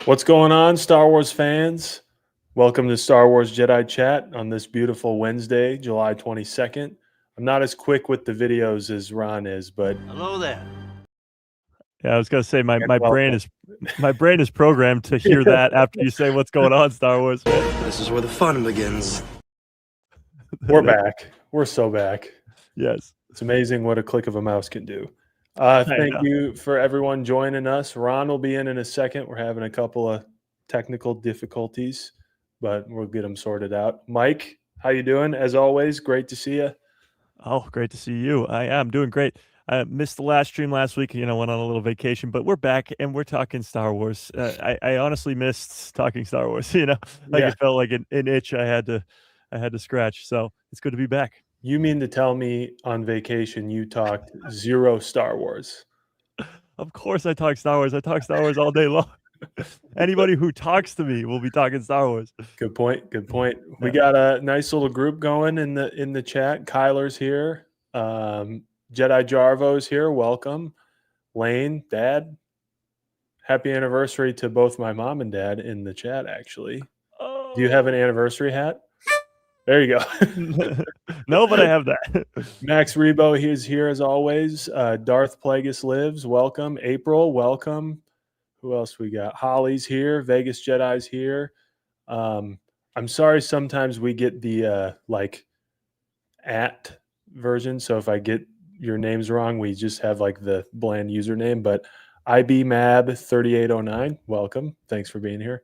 What's going on, Star Wars fans? Welcome to Star Wars Jedi Chat on this beautiful Wednesday, July 22nd. I'm not as quick with the videos as Ron is, but Hello there. Yeah, I was gonna say my welcome. brain is programmed to hear that after you say what's going on, Star Wars fan. This is where the fun begins. We're back. We're so back. Yes. It's amazing what a click of a mouse can do. I Thank know. you for everyone joining us. Ron will be in a second. We're having a couple of technical difficulties, but we'll get them sorted out. Mike, how you doing? As always, great to see you. Oh, great to see you. I am doing great. I missed the last stream last week. Went on a little vacation, but we're back and we're talking Star Wars. I honestly missed talking Star Wars. It felt like an itch I had to scratch. So it's good to be back. You mean to tell me on vacation you talked zero Star Wars? Of course I talk Star Wars. I talk Star Wars all day long. Anybody who talks to me will be talking Star Wars. Good point. Good point. We got a nice little group going in the chat. Kyler's here. Jedi Jarvo's here. Welcome. Lane, Dad. Happy anniversary to both my mom and dad in the chat, actually. Oh. Do you have an anniversary hat? There you go. No, but I have that. Max Rebo, he is here as always. Darth Plagueis lives. Welcome. April, welcome. Who else we got? Holly's here. Vegas Jedi's here. I'm sorry sometimes we get the at version. So if I get your names wrong, we just have like the bland username. But IBMAB3809, welcome. Thanks for being here.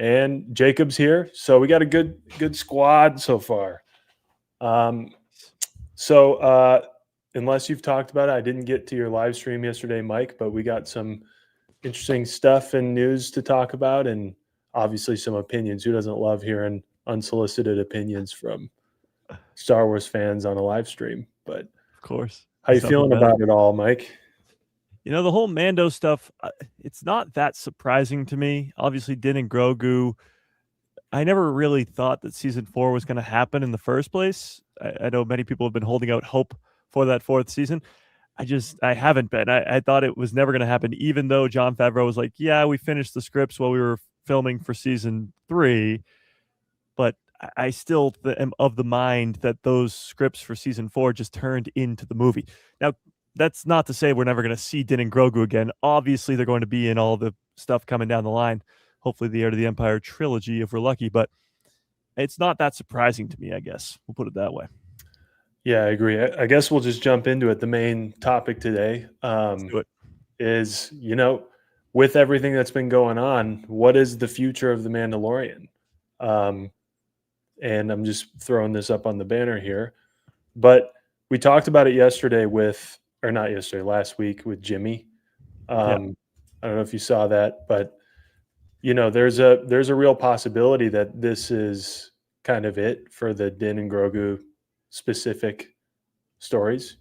And Jacob's here. So we got a good squad so far. Unless you've talked about it, I didn't get to your live stream yesterday, Mike, but we got some interesting stuff and news to talk about, and obviously some opinions. Who doesn't love hearing unsolicited opinions from Star Wars fans on a live stream? But of course. How you feeling about it all, Mike? The whole Mando stuff, it's not that surprising to me. Obviously, Din and Grogu, I never really thought that season 4 was going to happen in the first place. I know many people have been holding out hope for that 4th season. I haven't been. I thought it was never going to happen, even though Jon Favreau was like, yeah, we finished the scripts while we were filming for season 3. But I still am of the mind that those scripts for season 4 just turned into the movie. Now, that's not to say we're never going to see Din and Grogu again. Obviously, they're going to be in all the stuff coming down the line. Hopefully, the Heir to the Empire trilogy, if we're lucky. But it's not that surprising to me, I guess. We'll put it that way. Yeah, I agree. I guess we'll just jump into it. The main topic today is, with everything that's been going on, what is the future of The Mandalorian? And I'm just throwing this up on the banner here. But we talked about it last week with Jimmy. I don't know if you saw that, but there's a real possibility that this is kind of it for the Din and Grogu specific stories.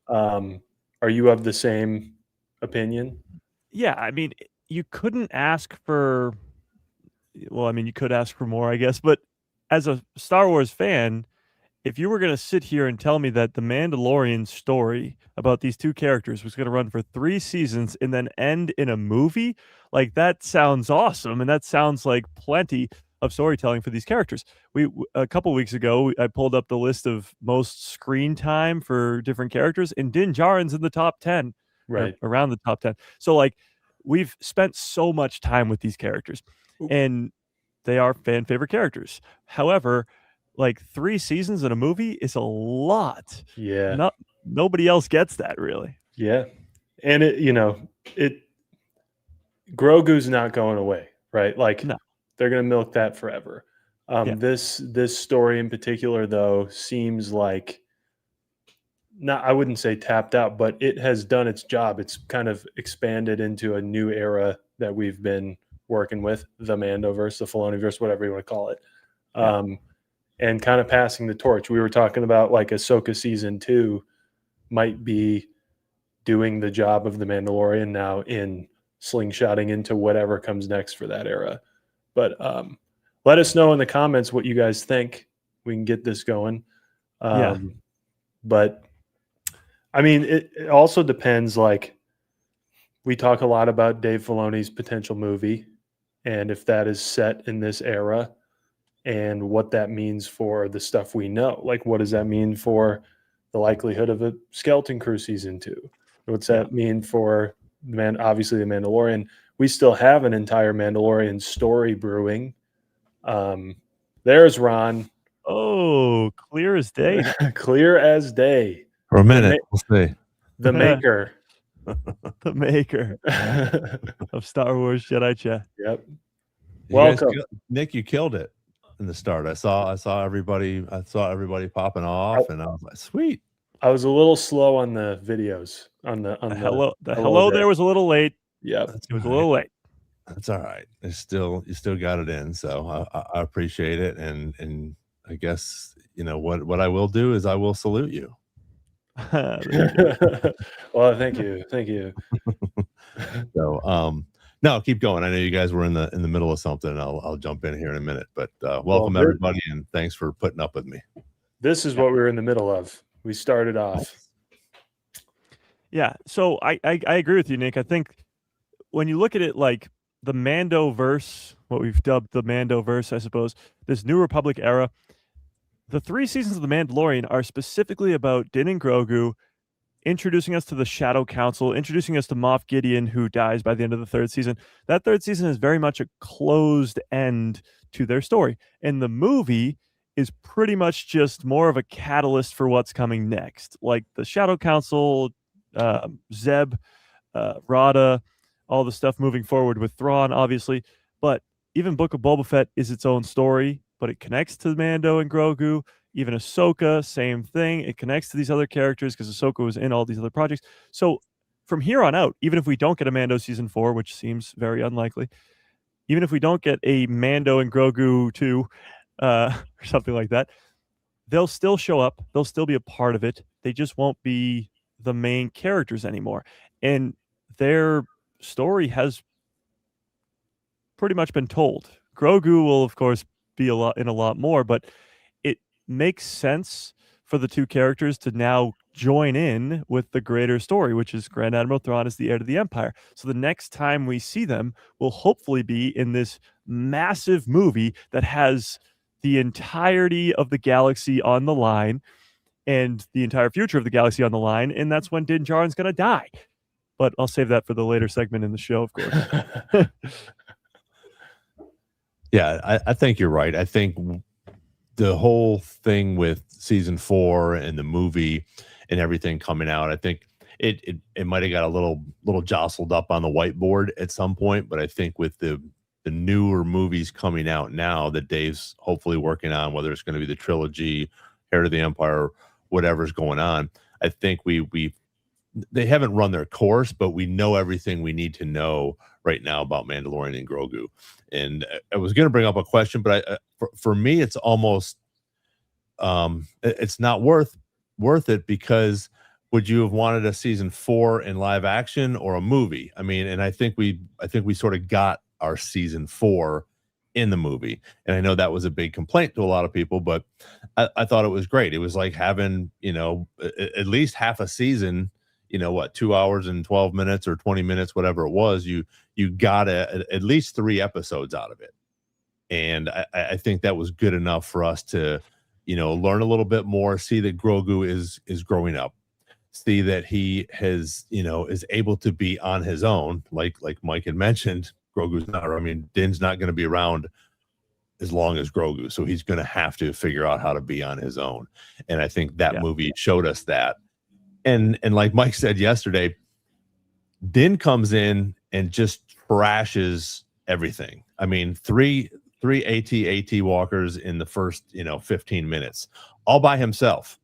Are you of the same opinion? Yeah, I mean, you couldn't ask for. Well, I mean, you could ask for more, I guess, but as a Star Wars fan, if you were going to sit here and tell me that the Mandalorian story about these two characters was going to run for 3 seasons and then end in a movie, like that sounds awesome. And that sounds like plenty of storytelling for these characters. A couple weeks ago, I pulled up the list of most screen time for different characters, and Din Djarin's in the top 10, right around the top 10. So like we've spent so much time with these characters and they are fan favorite characters. However, like 3 seasons in a movie is a lot. Yeah. Nobody else gets that really. Yeah. And Grogu's not going away, right? Like no. They're going to milk that forever. This story in particular, though, seems like I wouldn't say tapped out, but it has done its job. It's kind of expanded into a new era that we've been working with, the Mandoverse, the Filoniverse, whatever you want to call it. And kind of passing the torch. We were talking about like Ahsoka season 2 might be doing the job of the Mandalorian now in slingshotting into whatever comes next for that era. But let us know in the comments what you guys think. We can get this going. But I mean, it also depends. Like we talk a lot about Dave Filoni's potential movie, and if that is set in this era, and what that means for the stuff we know. Like, what does that mean for the likelihood of a Skeleton Crew season 2? What's that mean for obviously the Mandalorian? We still have an entire Mandalorian story brewing. There's Ron. Oh, clear as day. Clear as day. For a minute, we'll see. The maker. The maker of Star Wars Jedi Chat. Yep. Welcome. Nick, you killed it in the start. I saw everybody popping off, and I was like, sweet. I was a little slow on the videos. Hello there was a little late. Yeah, it was a little late. That's all right. You still got it in, so I appreciate it, and I guess what I will do is I will salute you. Well, thank you. So no, keep going. I know you guys were in the middle of something, and I'll jump in here in a minute, but welcome everybody, and thanks for putting up with me. This is what we were in the middle of. We started off. Yeah, so I agree with you, Nick. I think when you look at it like the Mandoverse, what we've dubbed the Mandoverse, I suppose, this New Republic era, the 3 seasons of The Mandalorian are specifically about Din and Grogu, introducing us to the Shadow Council, introducing us to Moff Gideon, who dies by the end of the 3rd season. That 3rd season is very much a closed end to their story. And the movie is pretty much just more of a catalyst for what's coming next. Like the Shadow Council, Zeb, Rada, all the stuff moving forward with Thrawn, obviously. But even Book of Boba Fett is its own story, but it connects to Mando and Grogu. Even Ahsoka, same thing. It connects to these other characters because Ahsoka was in all these other projects. So from here on out, even if we don't get a Mando season 4, which seems very unlikely, even if we don't get a Mando and Grogu 2 or something like that, they'll still show up. They'll still be a part of it. They just won't be the main characters anymore. And their story has pretty much been told. Grogu will, of course, be a lot more, but it makes sense for the 2 characters to now join in with the greater story, which is Grand Admiral Thrawn is the heir to the Empire. So the next time we see them will hopefully be in this massive movie that has the entirety of the galaxy on the line and the entire future of the galaxy on the line, and that's when Din Djarin's going to die. But I'll save that for the later segment in the show, of course. Yeah, I think you're right. I think the whole thing with season 4 and the movie and everything coming out, I think it might have got a little jostled up on the whiteboard at some point, but I think with the newer movies coming out now that Dave's hopefully working on, whether it's going to be the trilogy, Heir to the Empire, whatever's going on, I think they haven't run their course, but we know everything we need to know right now about Mandalorian and Grogu. And I was going to bring up a question, but for me, it's almost it's not worth it, because would you have wanted a season 4 in live action or a movie? I mean, and I think we sort of got our season 4 in the movie, and I know that was a big complaint to a lot of people, but I thought it was great. It was like having at least half a season. 2 hours and 12 minutes or 20 minutes, whatever it was, you got at least 3 episodes out of it. And I think that was good enough for us to, learn a little bit more, see that Grogu is growing up, see that he has, is able to be on his own. Like Mike had mentioned, Din's not going to be around as long as Grogu. So he's going to have to figure out how to be on his own. And I think that movie showed us that. And like Mike said yesterday, Din comes in and just trashes everything. I mean, three AT walkers in the first 15 minutes, all by himself.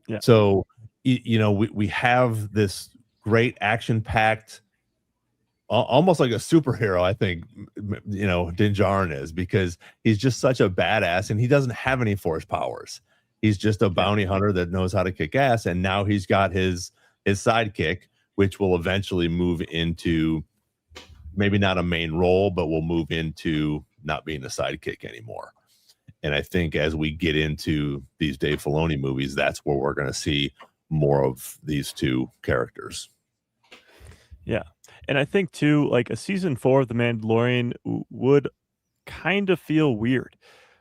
Yeah. So we have this great action-packed, almost like a superhero. I think Din Djarin is, because he's just such a badass, and he doesn't have any force powers. He's just a bounty hunter that knows how to kick ass, and now he's got his sidekick, which will eventually move into maybe not a main role, but will move into not being a sidekick anymore. And I think as we get into these Dave Filoni movies, that's where we're going to see more of these 2 characters. Yeah. And I think too, like a season 4 of The Mandalorian would kind of feel weird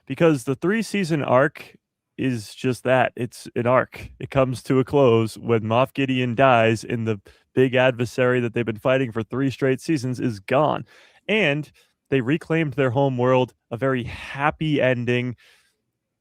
because the 3-season arc is just that. It's an arc. It comes to a close when Moff Gideon dies and the big adversary that they've been fighting for 3 straight seasons is gone. And they reclaimed their home world, a very happy ending,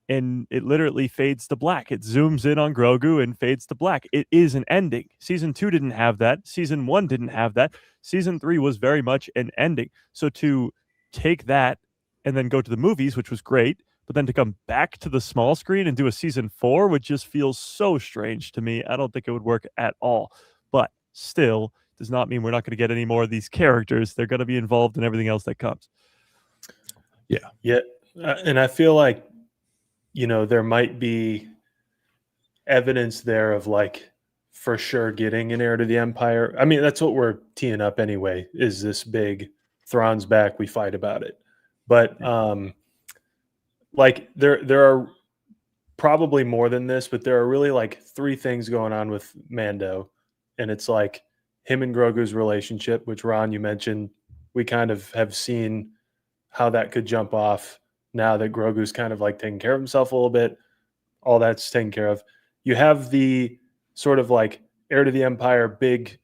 and it literally fades to black. It zooms in on Grogu and fades to black. It is an ending. Season 2 didn't have that. Season 1 didn't have that. Season 3 was very much an ending. So to take that and then go to the movies, which was great, but then to come back to the small screen and do a season 4 would just feel so strange to me. I don't think it would work at all. But still, does not mean we're not going to get any more of these characters. They're going to be involved in everything else that comes. Yeah. And I feel like, there might be evidence there of like for sure getting an heir to the Empire. I mean, that's what we're teeing up anyway, is this big Thrawn's back, we fight about it. But like there are probably more than this, but there are really like 3 things going on with Mando. And it's like him and Grogu's relationship, which Ron, you mentioned, we kind of have seen how that could jump off now that Grogu's kind of like taking care of himself a little bit. All that's taken care of. You have the sort of like heir to the Empire, big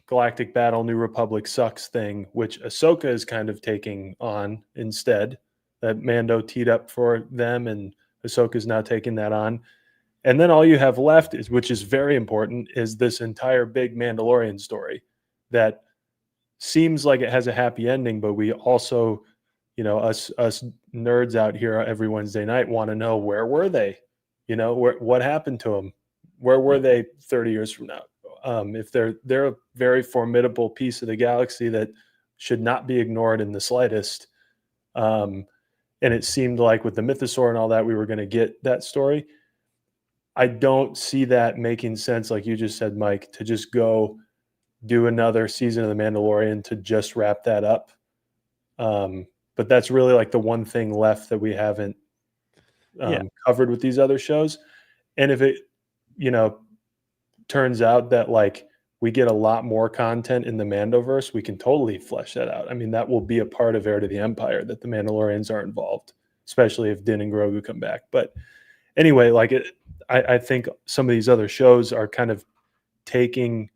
galactic battle, New Republic sucks thing, which Ahsoka is kind of taking on instead. That Mando teed up for them, and Ahsoka's now taking that on. And then all you have left is, which is very important, is this entire big Mandalorian story that seems like it has a happy ending, but we also, us nerds out here every Wednesday night want to know, where were they? What happened to them? Where were they 30 years from now? If they're a very formidable piece of the galaxy that should not be ignored in the slightest. And it seemed like with the Mythosaur and all that, we were going to get that story. I don't see that making sense, like you just said, Mike, to just go do another season of The Mandalorian to just wrap that up. But that's really like the one thing left that we haven't covered with these other shows. And if it, turns out that like we get a lot more content in the Mandoverse, we can totally flesh that out. I mean, that will be a part of Heir to the Empire, that the Mandalorians are involved, especially if Din and Grogu come back. But anyway, like I think some of these other shows are kind of taking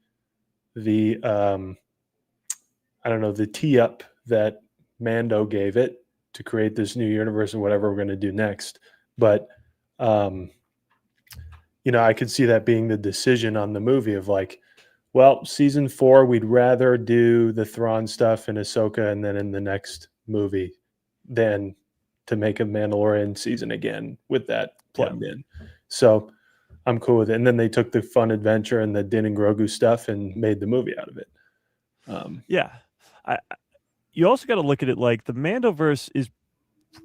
the the tee up that Mando gave it to create this new universe and whatever we're going to do next. But I could see that being the decision on the movie of like, well, season 4, we'd rather do the Thrawn stuff and Ahsoka and then in the next movie than to make a Mandalorian season again with that plugged in. So I'm cool with it. And then they took the fun adventure and the Din and Grogu stuff and made the movie out of it. You also got to look at it like the Mandoverse is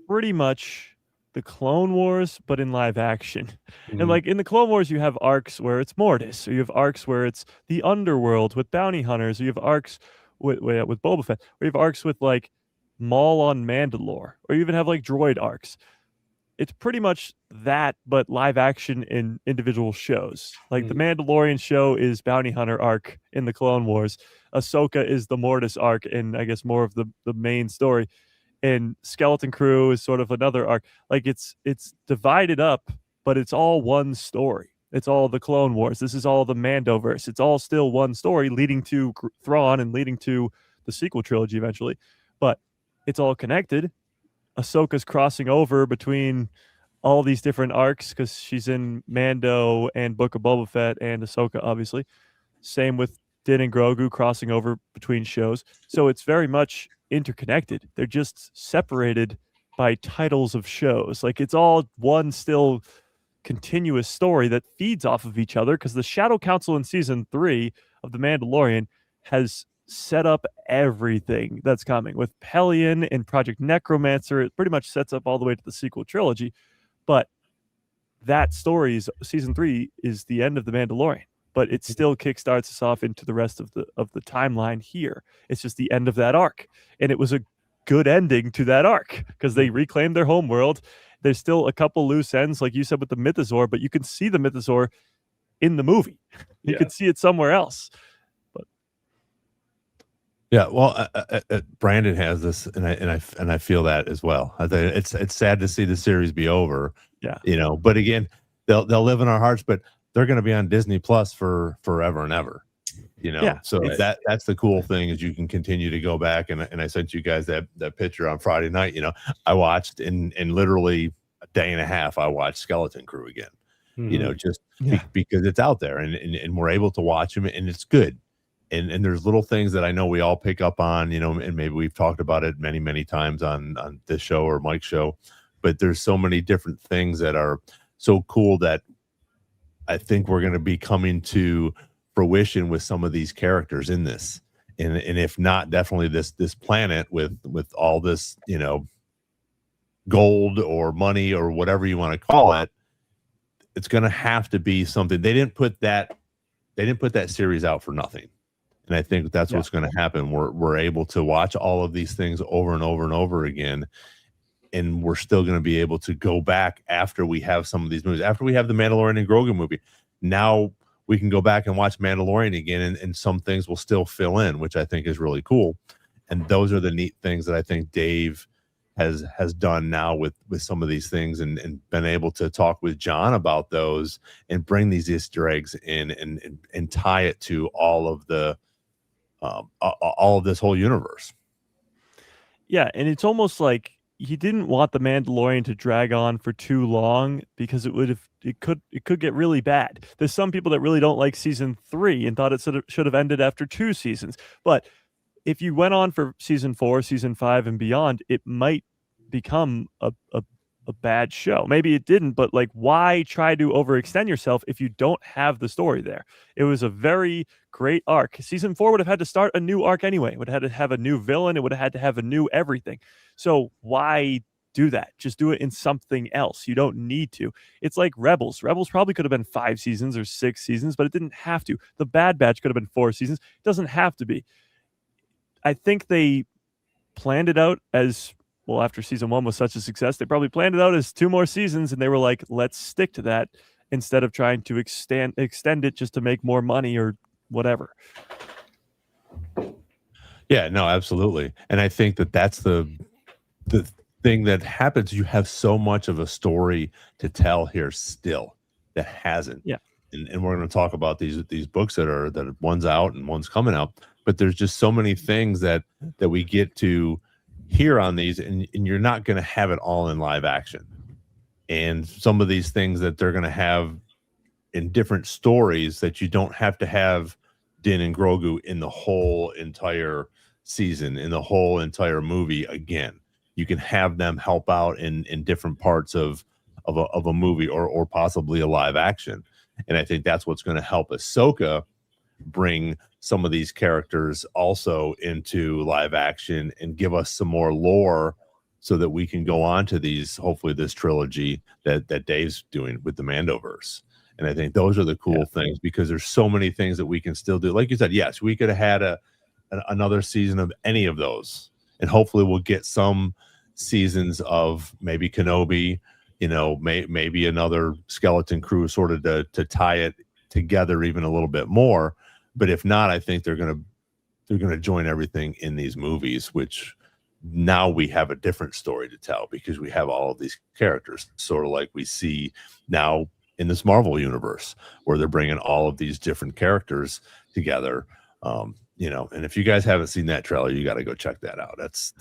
pretty much the Clone Wars, but in live action. Mm-hmm. And like in the Clone Wars, you have arcs where it's Mortis, or you have arcs where it's the underworld with bounty hunters, or you have arcs with Boba Fett, or you have arcs with like Maul on Mandalore, or you even have like droid arcs. It's pretty much that, but live action in individual shows. Like the Mandalorian show is bounty hunter arc in the Clone Wars. Ahsoka is the Mortis arc, and I guess more of the main story. And Skeleton Crew is sort of another arc. Like it's divided up, but it's all one story. It's all the Clone Wars. This is all the Mandoverse. It's all still one story leading to Thrawn and leading to the sequel trilogy eventually. But it's all connected. Ahsoka's crossing over between all these different arcs because she's in Mando and Book of Boba Fett and Ahsoka, obviously. Same with Din and Grogu crossing over between shows. So it's very much interconnected. They're just separated by titles of shows. Like it's all one still continuous story that feeds off of each other because the Shadow Council in season 3 of The Mandalorian has set up everything that's coming with Pelion and Project Necromancer. It pretty much sets up all the way to the sequel trilogy. But that story is season 3 is the end of The Mandalorian, but it still kickstarts us off into the rest of the timeline here. It's just the end of that arc. And it was a good ending to that arc because they reclaimed their home world. There's still a couple loose ends, like you said, with the Mythosaur, but you can see the Mythosaur in the movie. You can see it somewhere else. But Yeah, well, Brandon has this, and I feel that as well. I think it's sad to see the series be over, Yeah. But again, they'll live in our hearts, but they're going to be on Disney Plus for forever and ever, Yeah, So right. that's the cool thing is you can continue to go back, and I sent you guys that picture on Friday night. I watched in literally a day and a half. I watched Skeleton Crew again, just because it's out there, and we're able to watch them, and it's good. And there's little things that I know we all pick up on, and maybe we've talked about it many, many times on this show or Mike's show, but there's so many different things that are so cool that I think we're going to be coming to fruition with some of these characters in this. And if not, definitely this planet with all this, gold or money or whatever you want to call it, it's going to have to be something. They didn't put that series out for nothing. And I think that's what's going to happen. We're able to watch all of these things over and over and over again. And we're still going to be able to go back after we have some of these movies. After we have the Mandalorian and Grogu movie, now we can go back and watch Mandalorian again, and some things will still fill in, which I think is really cool. And those are the neat things that I think Dave has done now with some of these things, and been able to talk with John about those and bring these Easter eggs in and tie it to all of this whole universe. Yeah, and it's almost like he didn't want the Mandalorian to drag on for too long because it could get really bad. There's some people that really don't like season 3 and thought it should have ended after 2 seasons. But if you went on for season 4, season 5, and beyond, it might become a bad show. Maybe it didn't, but like, why try to overextend yourself if you don't have the story there? It was a very great arc. Season 4 would have had to start a new arc anyway. It would have had to have a new villain. It would have had to have a new everything. So why do that? Just do it in something else. You don't need to. It's like Rebels. Rebels probably could have been 5 seasons or 6 seasons, but it didn't have to. The Bad Batch could have been 4 seasons. It doesn't have to be. I think they planned it out as, well, after season 1 was such a success, they probably planned it out as 2 more seasons, and they were like, let's stick to that instead of trying to extend it just to make more money or whatever. Yeah, no, absolutely. And I think that's the thing that happens. You have so much of a story to tell here still that hasn't. Yeah. And we're going to talk about these books that one's out and one's coming out, but there's just so many things that we get to hear on these, and you're not going to have it all in live action. And some of these things that they're going to have in different stories that you don't have to have Din and Grogu in the whole entire season, in the whole entire movie again. You can have them help out in different parts of a movie or possibly a live action. And I think that's what's going to help Ahsoka bring some of these characters also into live action and give us some more lore so that we can go on to these, hopefully this trilogy that Dave's doing with the Mandoverse. And I think those are the cool things, because there's so many things that we can still do. Like you said, yes, we could have had another season of any of those, and hopefully we'll get some seasons of maybe Kenobi, maybe another Skeleton Crew sort of to tie it together even a little bit more. But if not, I think they're going to join everything in these movies, which now we have a different story to tell because we have all of these characters, sort of like we see now in this Marvel universe, where they're bringing all of these different characters together. And if you guys haven't seen that trailer, you got to go check that out. That's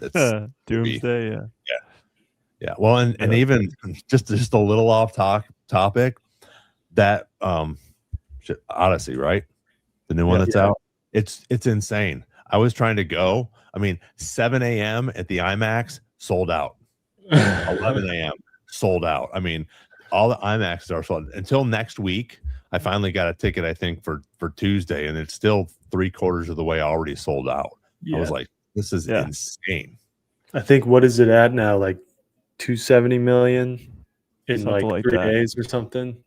Doomsday. Yeah. Well, and even just a little off topic, that Odyssey, right? The new one that's out. It's insane. I was trying to go. 7 a.m. at the IMAX, sold out. 11 a.m. sold out. All the IMAXs are sold until next week. I finally got a ticket, I think, for Tuesday, and it's still 3/4 of the way already sold out. I was like, this is insane. I think, what is it at now? Like 270 million in Something like 3 that. days or something.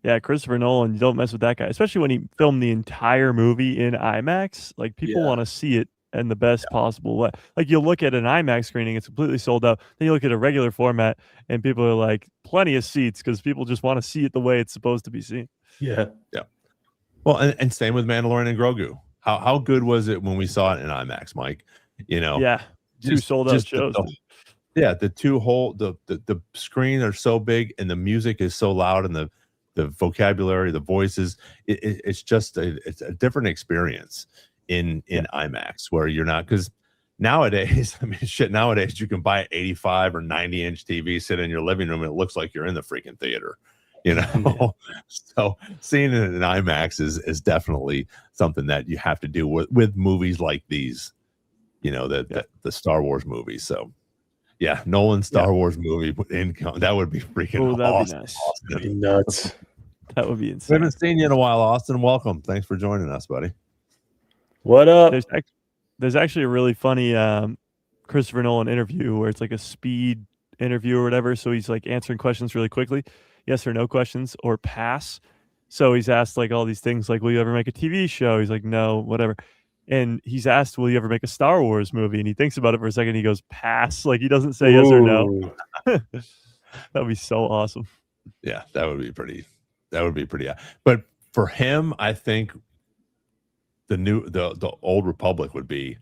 Yeah, Christopher Nolan, you don't mess with that guy, especially when he filmed the entire movie in IMAX. Like, people want to see it in the best possible way. Like, you'll look at an IMAX screening, it's completely sold out. Then you look at a regular format, and people are like, plenty of seats, because people just want to see it the way it's supposed to be seen. Yeah. Well, and same with Mandalorian and Grogu. How good was it when we saw it in IMAX, Mike? You know, Yeah, two sold out shows. The the screen are so big and the music is so loud and the vocabulary, the voices, it's just it's a different experience in IMAX where you're not, because nowadays, I mean, nowadays you can buy an 85 or 90-inch TV, sit in your living room, and it looks like you're in the freaking theater, you know? So seeing it in IMAX is definitely something that you have to do with movies like these, you know, the Star Wars movies. So yeah, Nolan's Star Wars movie that would be freaking awesome. Be nice. That'd be nuts. That would be insane. We haven't seen you in a while, Austin. Welcome. Thanks for joining us, buddy. What up? There's actually a really funny Christopher Nolan interview where it's like a speed interview or whatever. So he's like answering questions really quickly, yes or no questions, or pass. So he's asked like all these things like, will you ever make a TV show? He's like, no, whatever. And he's asked, will you ever make a Star Wars movie? And he thinks about it for a second. He goes, pass. Like he doesn't say yes or no. That would be so awesome. Yeah, that would be pretty. But for him, I think the Old Republic would be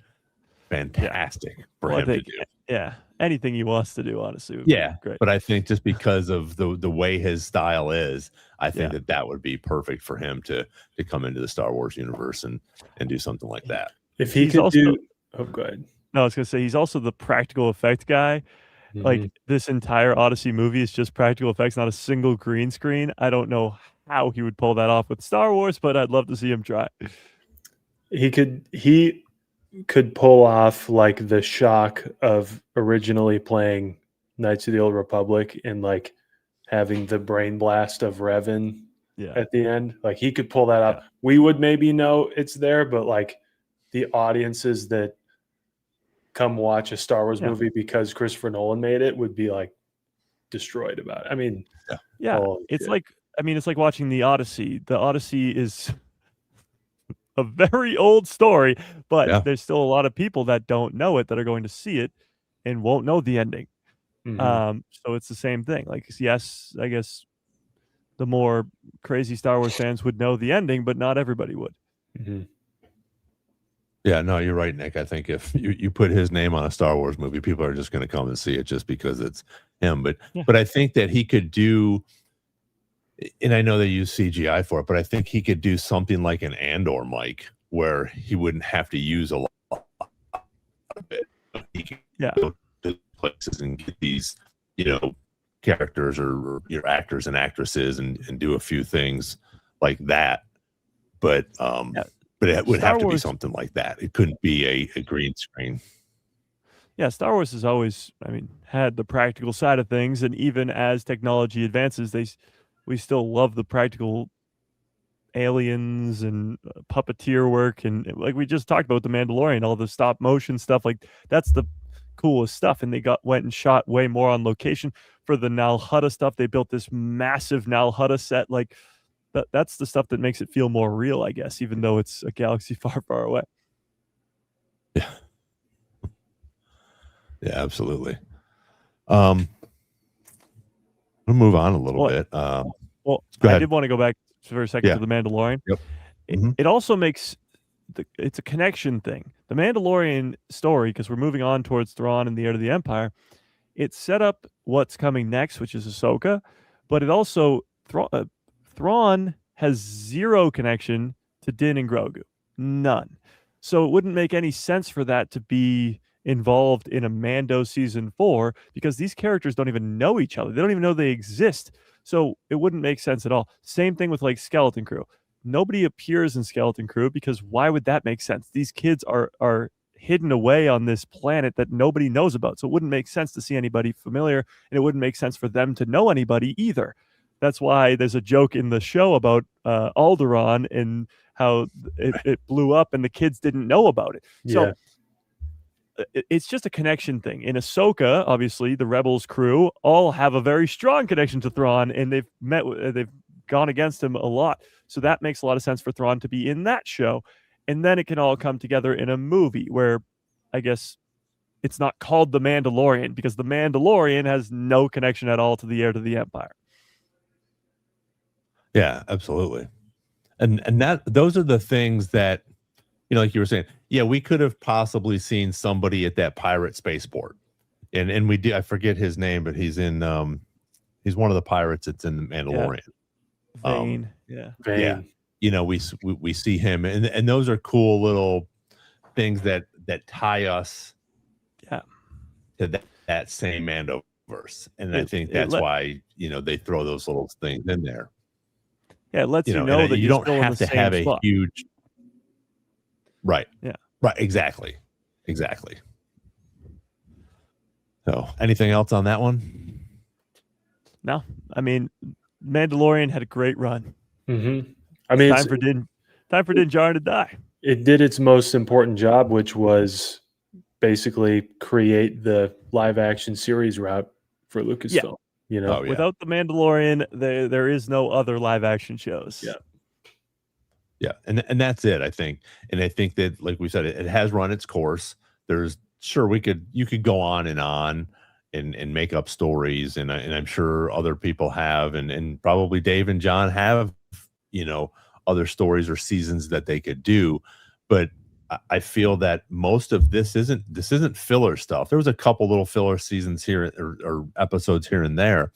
fantastic for him to do. Yeah, anything he wants to do, honestly, would be great. But I think just because of the way his style is, I think that would be perfect for him to come into the Star Wars universe and do something like that. If he could do, oh, go ahead. No, I was gonna say he's also the practical effect guy. Mm-hmm. Like this entire Odyssey movie is just practical effects, not a single green screen. I don't know how he would pull that off with Star Wars, but I'd love to see him try. He could pull off like the shock of originally playing Knights of the Old Republic and like having the brain blast of Revan at the end. Like he could pull that off. We would maybe know it's there, but like the audiences that come watch a Star Wars movie because Christopher Nolan made it would be like destroyed about it. I mean, it's like, it's like watching the Odyssey. The Odyssey is a very old story, but there's still a lot of people that don't know it that are going to see it and won't know the ending. So it's the same thing. Like, yes, I guess the more crazy Star Wars fans would know the ending, but not everybody would. Yeah, no, you're right, Nick. I think if you put his name on a Star Wars movie, people are just going to come and see it just because it's him. But I think that he could do, and I know they use CGI for it, but I think he could do something like an Andor, Mike, where he wouldn't have to use a lot of it. He could go to places and get these, characters or your actors and actresses and do a few things like that. But it would have to be something like that. It couldn't be a green screen. Yeah, Star Wars has always, had the practical side of things, and even as technology advances, we still love the practical aliens and puppeteer work, and like we just talked about the Mandalorian, all the stop motion stuff, like that's the coolest stuff. And they went and shot way more on location for the Nal Hutta stuff. They built this massive Nal Hutta set, like that's the stuff that makes it feel more real, I guess, even though it's a galaxy far, far away. Yeah, absolutely. We'll move on a little bit. I did want to go back for a second to the Mandalorian. It also makes it's a connection thing. The Mandalorian story, because we're moving on towards Thrawn and the Heir to the Empire, it set up what's coming next, which is Ahsoka, but it also Thrawn has zero connection to Din and Grogu. None. So it wouldn't make any sense for that to be involved in a Mando season 4 because these characters don't even know each other. They don't even know they exist. So it wouldn't make sense at all. Same thing with like Skeleton Crew. Nobody appears in Skeleton Crew because why would that make sense? These kids are hidden away on this planet that nobody knows about. So it wouldn't make sense to see anybody familiar, and it wouldn't make sense for them to know anybody either. That's why there's a joke in the show about Alderaan and how it blew up and the kids didn't know about it. So it's just a connection thing. In Ahsoka, obviously, the Rebels crew all have a very strong connection to Thrawn, and they've gone against him a lot. So that makes a lot of sense for Thrawn to be in that show. And then it can all come together in a movie where I guess it's not called The Mandalorian because The Mandalorian has no connection at all to the Heir to the Empire. Yeah, absolutely. And those are the things that like you were saying, yeah, we could have possibly seen somebody at that pirate spaceport, and we did. I forget his name, but he's in he's one of the pirates that's in the Mandalorian. Vane. Yeah. Yeah, Vane. we see him, and those are cool little things that tie us to that same Mandoverse, and I think that's why they throw those little things in there. Yeah, it lets you know and that you you're don't still in have the to have same a spot. huge right. Yeah. Right. Exactly. So, anything else on that one? No, I mean, Mandalorian had a great run. Mm-hmm. I mean, time for Din Djarin to die. It did its most important job, which was basically create the live action series route for Lucasfilm. Without the Mandalorian, there is no other live action shows. Yeah, and that's it, I think. And I think that, like we said, it has run its course. There's you could go on and make up stories, and I'm sure other people have, and probably Dave and John have, other stories or seasons that they could do. But I feel that most of this isn't filler stuff. There was a couple little filler seasons here or episodes here and there,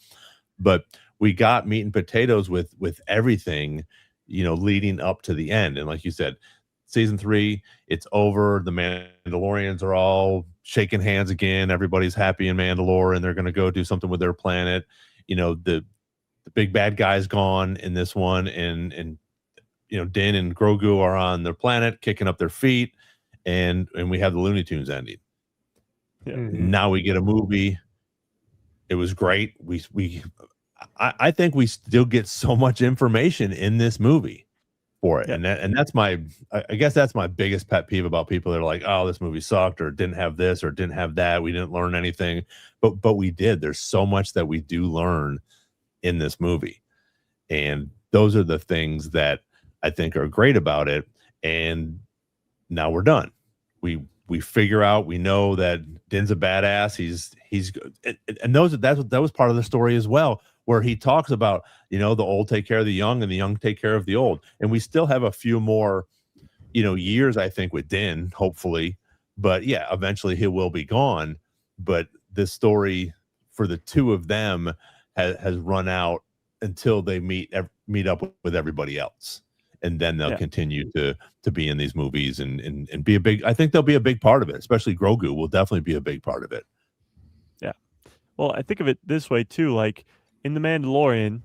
but we got meat and potatoes with everything, leading up to the end. And like you said, season 3, it's over. The Mandalorians are all shaking hands again. Everybody's happy in Mandalore, and they're going to go do something with their planet. The big bad guy's gone in this one, and Din and Grogu are on their planet kicking up their feet, and we have the Looney Tunes ending. Yeah. Mm-hmm. Now we get a movie. It was great. I think we still get so much information in this movie for it. Yeah. And that's I guess that's my biggest pet peeve about people that are like, oh, this movie sucked, or didn't have this, or didn't have that. We didn't learn anything, but we did. There's so much that we do learn in this movie. And those are the things that I think are great about it. And now we're done. We figure out, we know that Din's a badass. He's good. And that was part of the story as well, where he talks about, the old take care of the young and the young take care of the old. And we still have a few more, years, I think, with Din, hopefully. But yeah, eventually he will be gone. But this story for the two of them has run out until they meet up with everybody else. And then they'll continue to be in these movies and be I think they'll be a big part of it, especially Grogu will definitely be a big part of it. Yeah. Well, I think of it this way too. Like in The Mandalorian,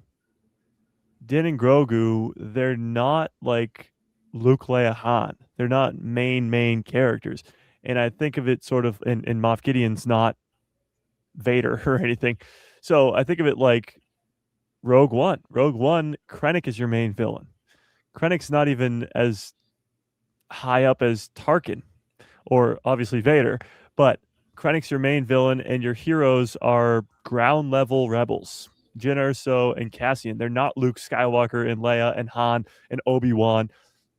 Din and Grogu, they're not like Luke, Leia, Han. They're not main characters. And I think of it sort of, and Moff Gideon's not Vader or anything. So I think of it like Rogue One. Rogue One, Krennic is your main villain. Krennic's not even as high up as Tarkin or obviously Vader, but Krennic's your main villain, and your heroes are ground level rebels. Jyn Erso and Cassian. They're not Luke Skywalker and Leia and Han and Obi-Wan.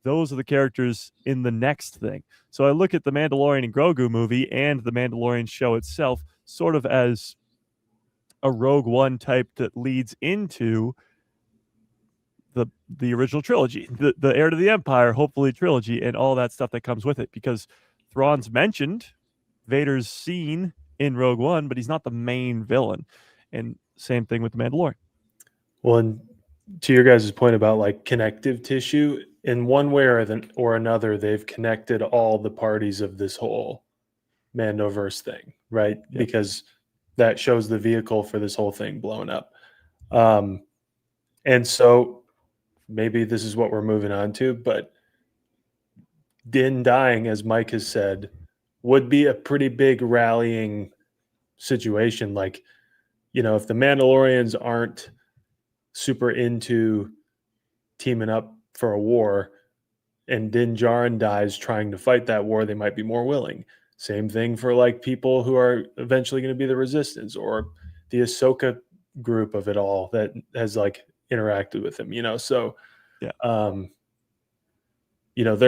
Those are the characters in the next thing. So I look at the Mandalorian and Grogu movie and the Mandalorian show itself sort of as a Rogue One type that leads into the original trilogy, the Heir to the Empire, hopefully trilogy, and all that stuff that comes with it. Because Thrawn's mentioned, Vader's seen in Rogue One, but he's not the main villain. And same thing with the Mandalorian. Well, and to your guys' point about like connective tissue, in one way or another, they've connected all the parties of this whole Mandoverse thing, right? Yep. Because that shows the vehicle for this whole thing blowing up. And so maybe this is what we're moving on to, but Din dying, as Mike has said, would be a pretty big rallying situation. Like, if the Mandalorians aren't super into teaming up for a war and Din Djarin dies trying to fight that war, they might be more willing. Same thing for like people who are eventually going to be the Resistance or the Ahsoka group of it all that has like interacted with him, so they're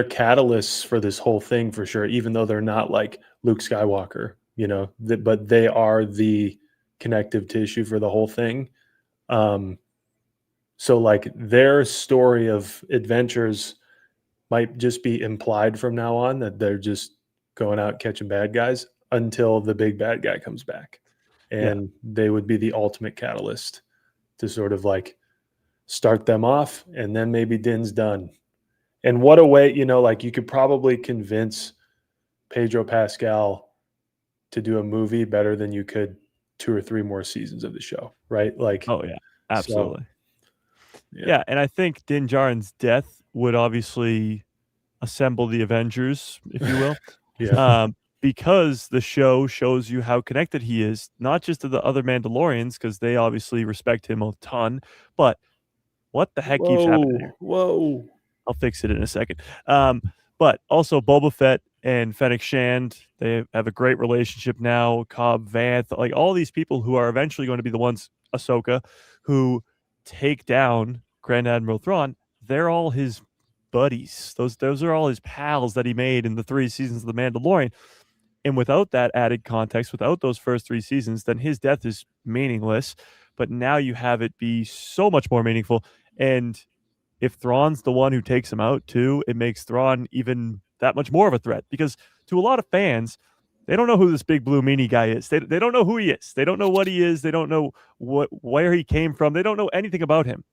catalysts for this whole thing for sure, even though they're not like Luke Skywalker, but they are the connective tissue for the whole thing. So like their story of adventures might just be implied from now on that they're just going out catching bad guys until the big bad guy comes back. And they would be the ultimate catalyst to sort of like start them off, and then maybe Din's done. And what a way, you know, like you could probably convince Pedro Pascal to do a movie better than you could 2 or 3 more seasons of the show, right? Like, oh yeah, absolutely. So, yeah, and I think Din Djarin's death would obviously assemble the Avengers, if you will. Because the show shows you how connected he is, not just to the other Mandalorians, because they obviously respect him a ton, but what the heck keeps happening here? Whoa. I'll fix it in a second. But also Boba Fett and Fennec Shand, they have a great relationship now. Cobb Vanth, like all these people who are eventually going to be the ones, Ahsoka, who take down Grand Admiral Thrawn, they're all his buddies. Those are all his pals that he made in the 3 seasons of The Mandalorian. And without that added context, without those first 3 seasons, then his death is meaningless. But now you have it be so much more meaningful. And if Thrawn's the one who takes him out too, it makes Thrawn even that much more of a threat. Because to a lot of fans, they don't know who this big blue meanie guy is. They don't know who he is. They don't know what he is. They don't know where he came from. They don't know anything about him.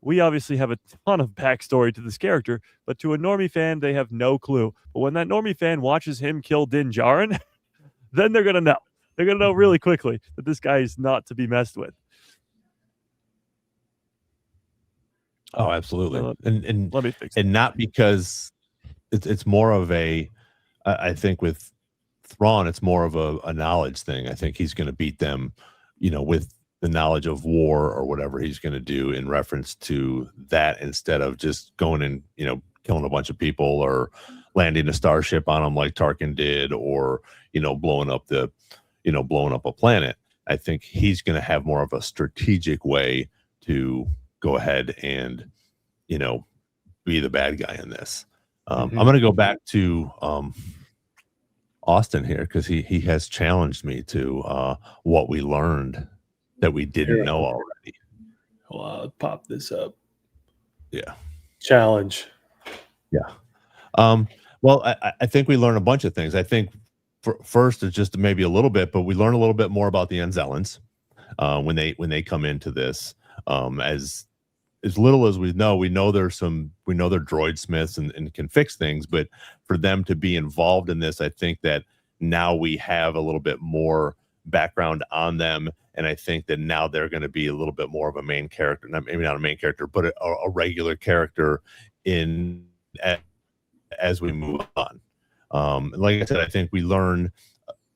We obviously have a ton of backstory to this character, but to a normie fan, they have no clue. But when that normie fan watches him kill Din Djarin, then they're going to know. They're going to know really quickly that this guy is not to be messed with. Oh, absolutely. And let me fix it. And not because it's more of a, I think with Thrawn, it's more of a knowledge thing. I think he's going to beat them, you know, with the knowledge of war or whatever he's going to do in reference to that, instead of just going and, you know, killing a bunch of people or landing a starship on them like Tarkin did, or, you know, blowing up a planet. I think he's going to have more of a strategic way to go ahead and, you know, be the bad guy in this. I'm going to go back to Austin here, because he has challenged me to what we learned that we didn't know already. Well, I'll pop this up. Yeah. Challenge. Yeah. Well, I think we learned a bunch of things. I think first it's just maybe a little bit, but we learn a little bit more about the Anzellans when they come into this. As little as we know they're droid smiths and can fix things, but for them to be involved in this, I think that now we have a little bit more background on them, and I think that now they're going to be a little bit more of a main character, maybe not a main character, but a regular character in as we move on. Like I said, I think we learn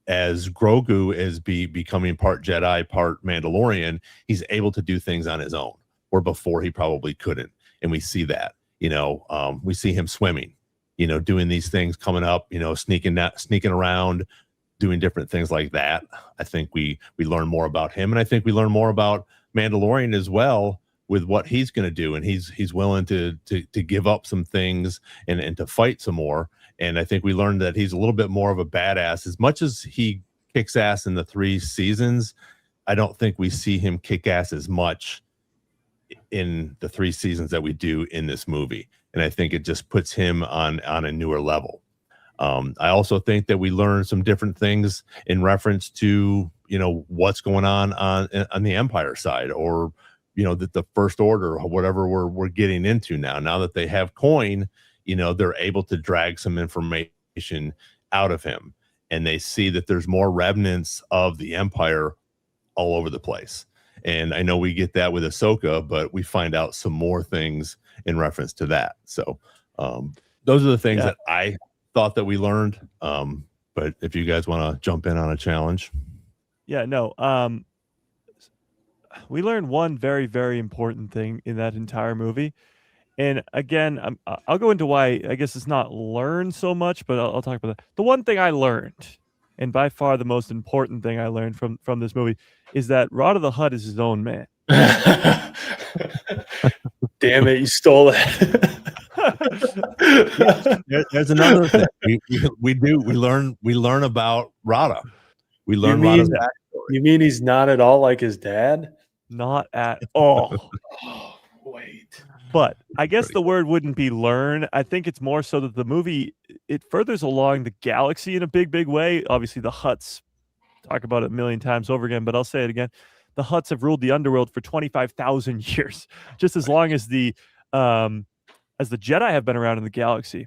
as Grogu is becoming part Jedi, part Mandalorian, he's able to do things on his own, where before he probably couldn't. And we see that, you know, we see him swimming, you know, doing these things, coming up, you know, sneaking around, doing different things like that. I think we learn more about him, and I think we learn more about Mandalorian as well, with what he's going to do. And he's willing to give up some things and to fight some more. And I think we learned that he's a little bit more of a badass. As much as he kicks ass in the 3 seasons, I don't think we see him kick ass as much in the 3 seasons that we do in this movie. And I think it just puts him on a newer level. I also think that we learned some different things in reference to, you know, what's going on the Empire side, or, you know, that the First Order, or whatever we're getting into now that they have coin, you know, they're able to drag some information out of him, and they see that there's more remnants of the Empire all over the place. And I know we get that with Ahsoka, but we find out some more things in reference to that. So those are the things that I thought that we learned. But if you guys want to jump in on a challenge. Yeah, no. We learned one very, very important thing in that entire movie. And again, I'll go into why I guess it's not learned so much, but I'll talk about that. The one thing I learned, and by far the most important thing I learned from this movie, is that Rod of the Hutt is his own man. Damn it, you stole it. There's another thing we learn about Rada. We learn Rada's backstory. You mean he's not at all like his dad? Not at all. Wait. But I guess the word wouldn't be learn. I think it's more so that the movie, it furthers along the galaxy in a big, big way. Obviously, the Hutts, talk about it a million times over again, but I'll say it again. The Hutts have ruled the underworld for 25,000 years, just as long as the Jedi have been around in the galaxy.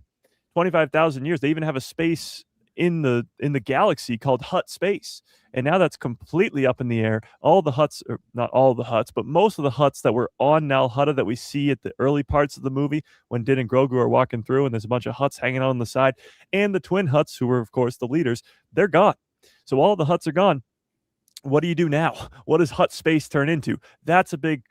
25,000 years. They even have a space in the galaxy called Hutt space. And now that's completely up in the air. All the Hutts, or not all the Hutts, but most of the Hutts that were on Nal Hutta that we see at the early parts of the movie when Din and Grogu are walking through and there's a bunch of Hutts hanging out on the side, and the twin Hutts, who were, of course, the leaders, they're gone. So all the Hutts are gone. What do you do now? What does Hutt space turn into? That's a big,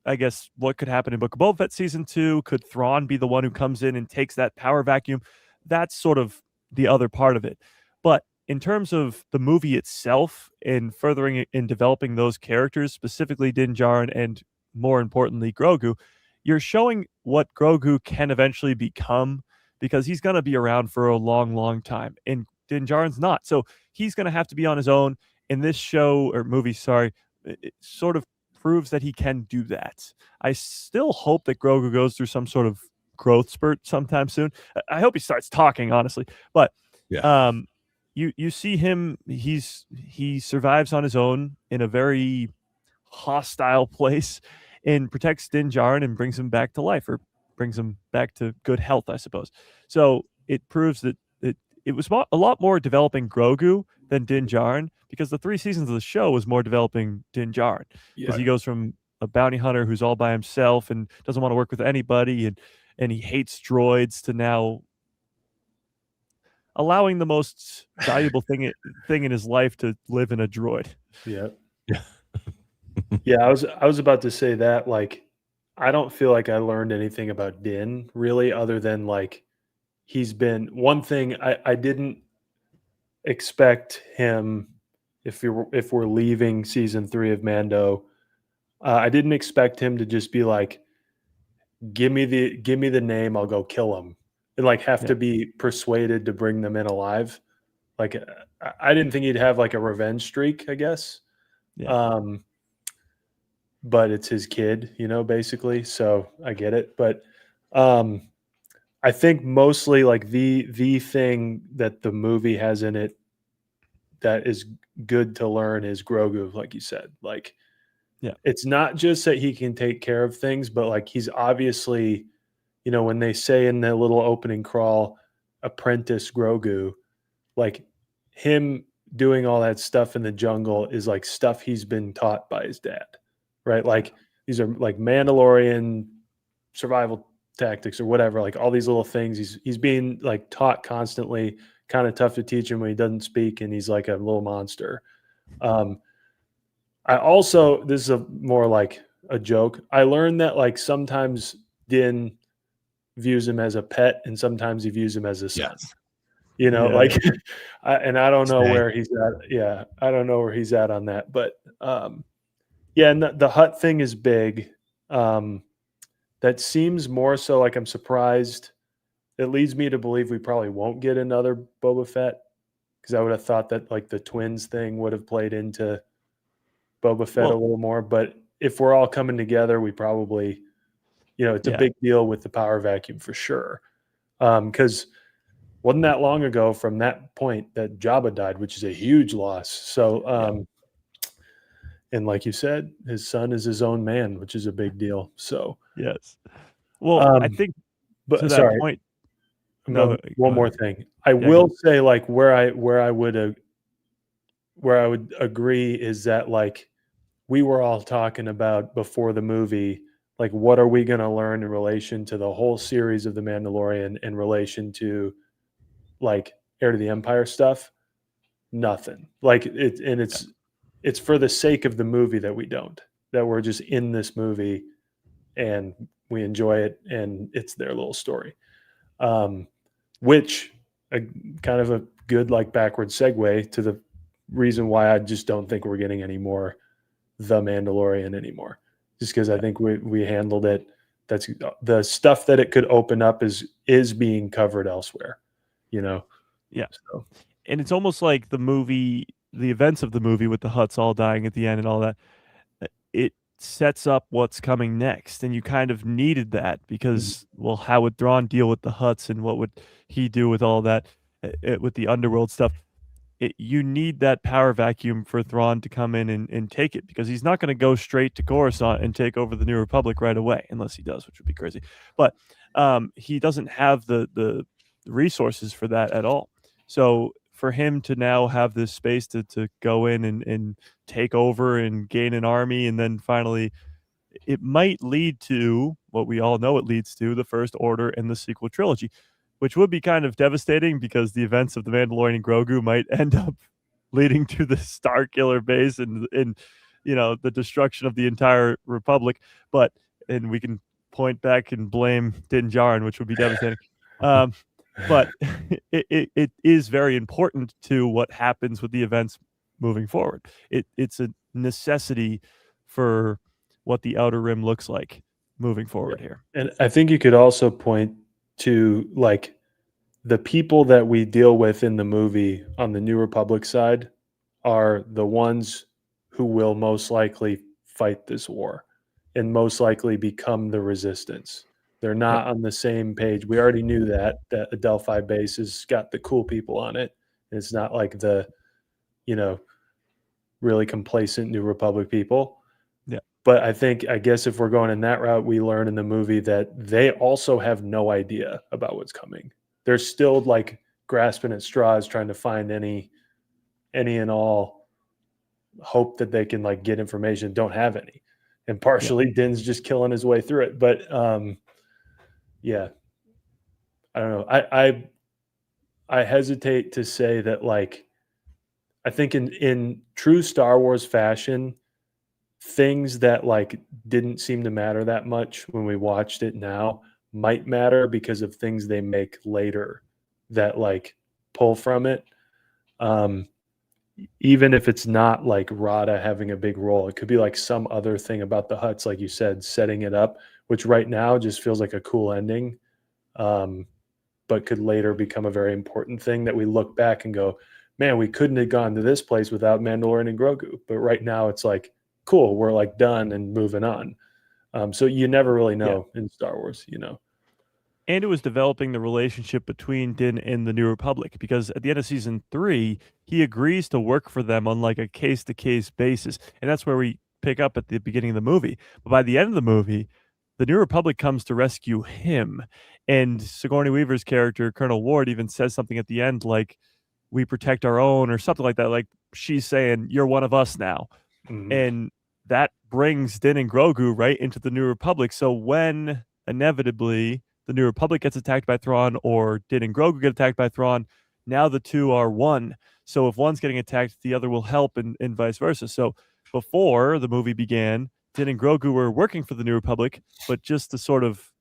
I guess, what could happen in Book of Boba Fett Season 2. Could Thrawn be the one who comes in and takes that power vacuum? That's sort of the other part of it. But in terms of the movie itself and furthering it and developing those characters, specifically Din Djarin and, more importantly, Grogu, you're showing what Grogu can eventually become, because he's going to be around for a long, long time. And Din Djarin's not. So he's going to have to be on his own. In this show or movie, sorry, it sort of proves that he can do that. I still hope that Grogu goes through some sort of growth spurt sometime soon. I hope he starts talking, honestly. But Yeah. You see him, he survives on his own in a very hostile place and protects Din Djarin and brings him back to life, or brings him back to good health, I suppose. So it proves that it was a lot more developing Grogu than Din Djarin, because the 3 seasons of the show was more developing Din Djarin, because he goes from a bounty hunter who's all by himself and doesn't want to work with anybody, and he hates droids, to now allowing the most valuable thing in his life to live in a droid. Yeah. Yeah, I was about to say that, like, I don't feel like I learned anything about Din really, other than like he's been one thing I didn't expect him, if we're leaving season 3 of Mando, I didn't expect him to just be like, give me the name, I'll go kill him, and like have to be persuaded to bring them in alive. Like I didn't think he'd have like a revenge streak, I guess. Yeah. But it's his kid, basically. So I get it. But I think mostly like the thing that the movie has in it that is good to learn is Grogu, like you said. Like, it's not just that he can take care of things, but like he's obviously, when they say in the little opening crawl, apprentice Grogu, like him doing all that stuff in the jungle is like stuff he's been taught by his dad, right? Like these are like Mandalorian survival tactics or whatever, like all these little things he's being like taught constantly. Kind of tough to teach him when he doesn't speak, and he's like a little monster. I also, this is more like a joke, I learned that like sometimes Din views him as a pet and sometimes he views him as a son. Like and I don't know where he's at. Yeah, I don't know where he's at on that, but and the Hutt thing is big. That seems more so, like, I'm surprised. It leads me to believe we probably won't get another Boba Fett, because I would have thought that like the twins thing would have played into Boba Fett a little more. But if we're all coming together, we probably, it's a big deal with the power vacuum for sure. Because wasn't that long ago from that point that Jabba died, which is a huge loss. So, and like you said, his son is his own man, which is a big deal. So yes. Well, I think, but to that point, no, one more thing. I will say, like, where I would agree is that, like, we were all talking about before the movie, like, what are we going to learn in relation to the whole series of The Mandalorian in relation to, like, Heir to the Empire stuff? Nothing. Like, it's for the sake of the movie that we're just in this movie and we enjoy it, and it's their little story. Which kind of a good, like, backward segue to the reason why I just don't think we're getting any more The Mandalorian anymore. Just because I think we handled it. That's the stuff that it could open up is being covered elsewhere, Yeah. So. And it's almost like the events of the movie with the Hutts all dying at the end and all that, it sets up what's coming next, and you kind of needed that because, well, how would Thrawn deal with the Hutts, and what would he do with all that, with the underworld stuff? You need that power vacuum for Thrawn to come in and take it, because he's not going to go straight to Coruscant and take over the New Republic right away, unless he does, which would be crazy. But he doesn't have the resources for that at all. So for him to now have this space to go in and take over and gain an army, and then finally it might lead to what we all know it leads to, the First Order and the sequel trilogy, which would be kind of devastating because the events of The Mandalorian and Grogu might end up leading to the Star Killer base and the destruction of the entire Republic. And we can point back and blame Din Djarin, which would be devastating. But it is very important to what happens with the events moving forward. It's a necessity for what the Outer Rim looks like moving forward here. And I think you could also point to like the people that we deal with in the movie on the New Republic side are the ones who will most likely fight this war and most likely become the resistance. They're not on the same page. We already knew that the Delphi base has got the cool people on it. And it's not like the, really complacent New Republic people. Yeah. But I guess if we're going in that route, we learn in the movie that they also have no idea about what's coming. They're still like grasping at straws, trying to find any and all hope that they can like get information. Don't have any. And partially Din's just killing his way through it. But yeah, I don't know. I hesitate to say that, like, I think in true Star Wars fashion, things that like didn't seem to matter that much when we watched it now might matter because of things they make later that like pull from it. Even if it's not like Rada having a big role, it could be like some other thing about the Hutts, like you said, setting it up, which right now just feels like a cool ending, but could later become a very important thing that we look back and go, man, we couldn't have gone to this place without Mandalorian and Grogu. But right now it's like, cool, we're like done and moving on. So you never really know in Star Wars, And it was developing the relationship between Din and the New Republic, because at the end of season 3, he agrees to work for them on like a case-to-case basis. And that's where we pick up at the beginning of the movie. But by the end of the movie, the New Republic comes to rescue him. And Sigourney Weaver's character, Colonel Ward, even says something at the end like, we protect our own, or something like that. Like she's saying, you're one of us now. Mm-hmm. And that brings Din and Grogu right into the New Republic. So when inevitably the New Republic gets attacked by Thrawn, or Din and Grogu get attacked by Thrawn, now the two are one. So if one's getting attacked, the other will help, and vice versa. So before the movie began, Din and Grogu were working for the New Republic, but just to sort of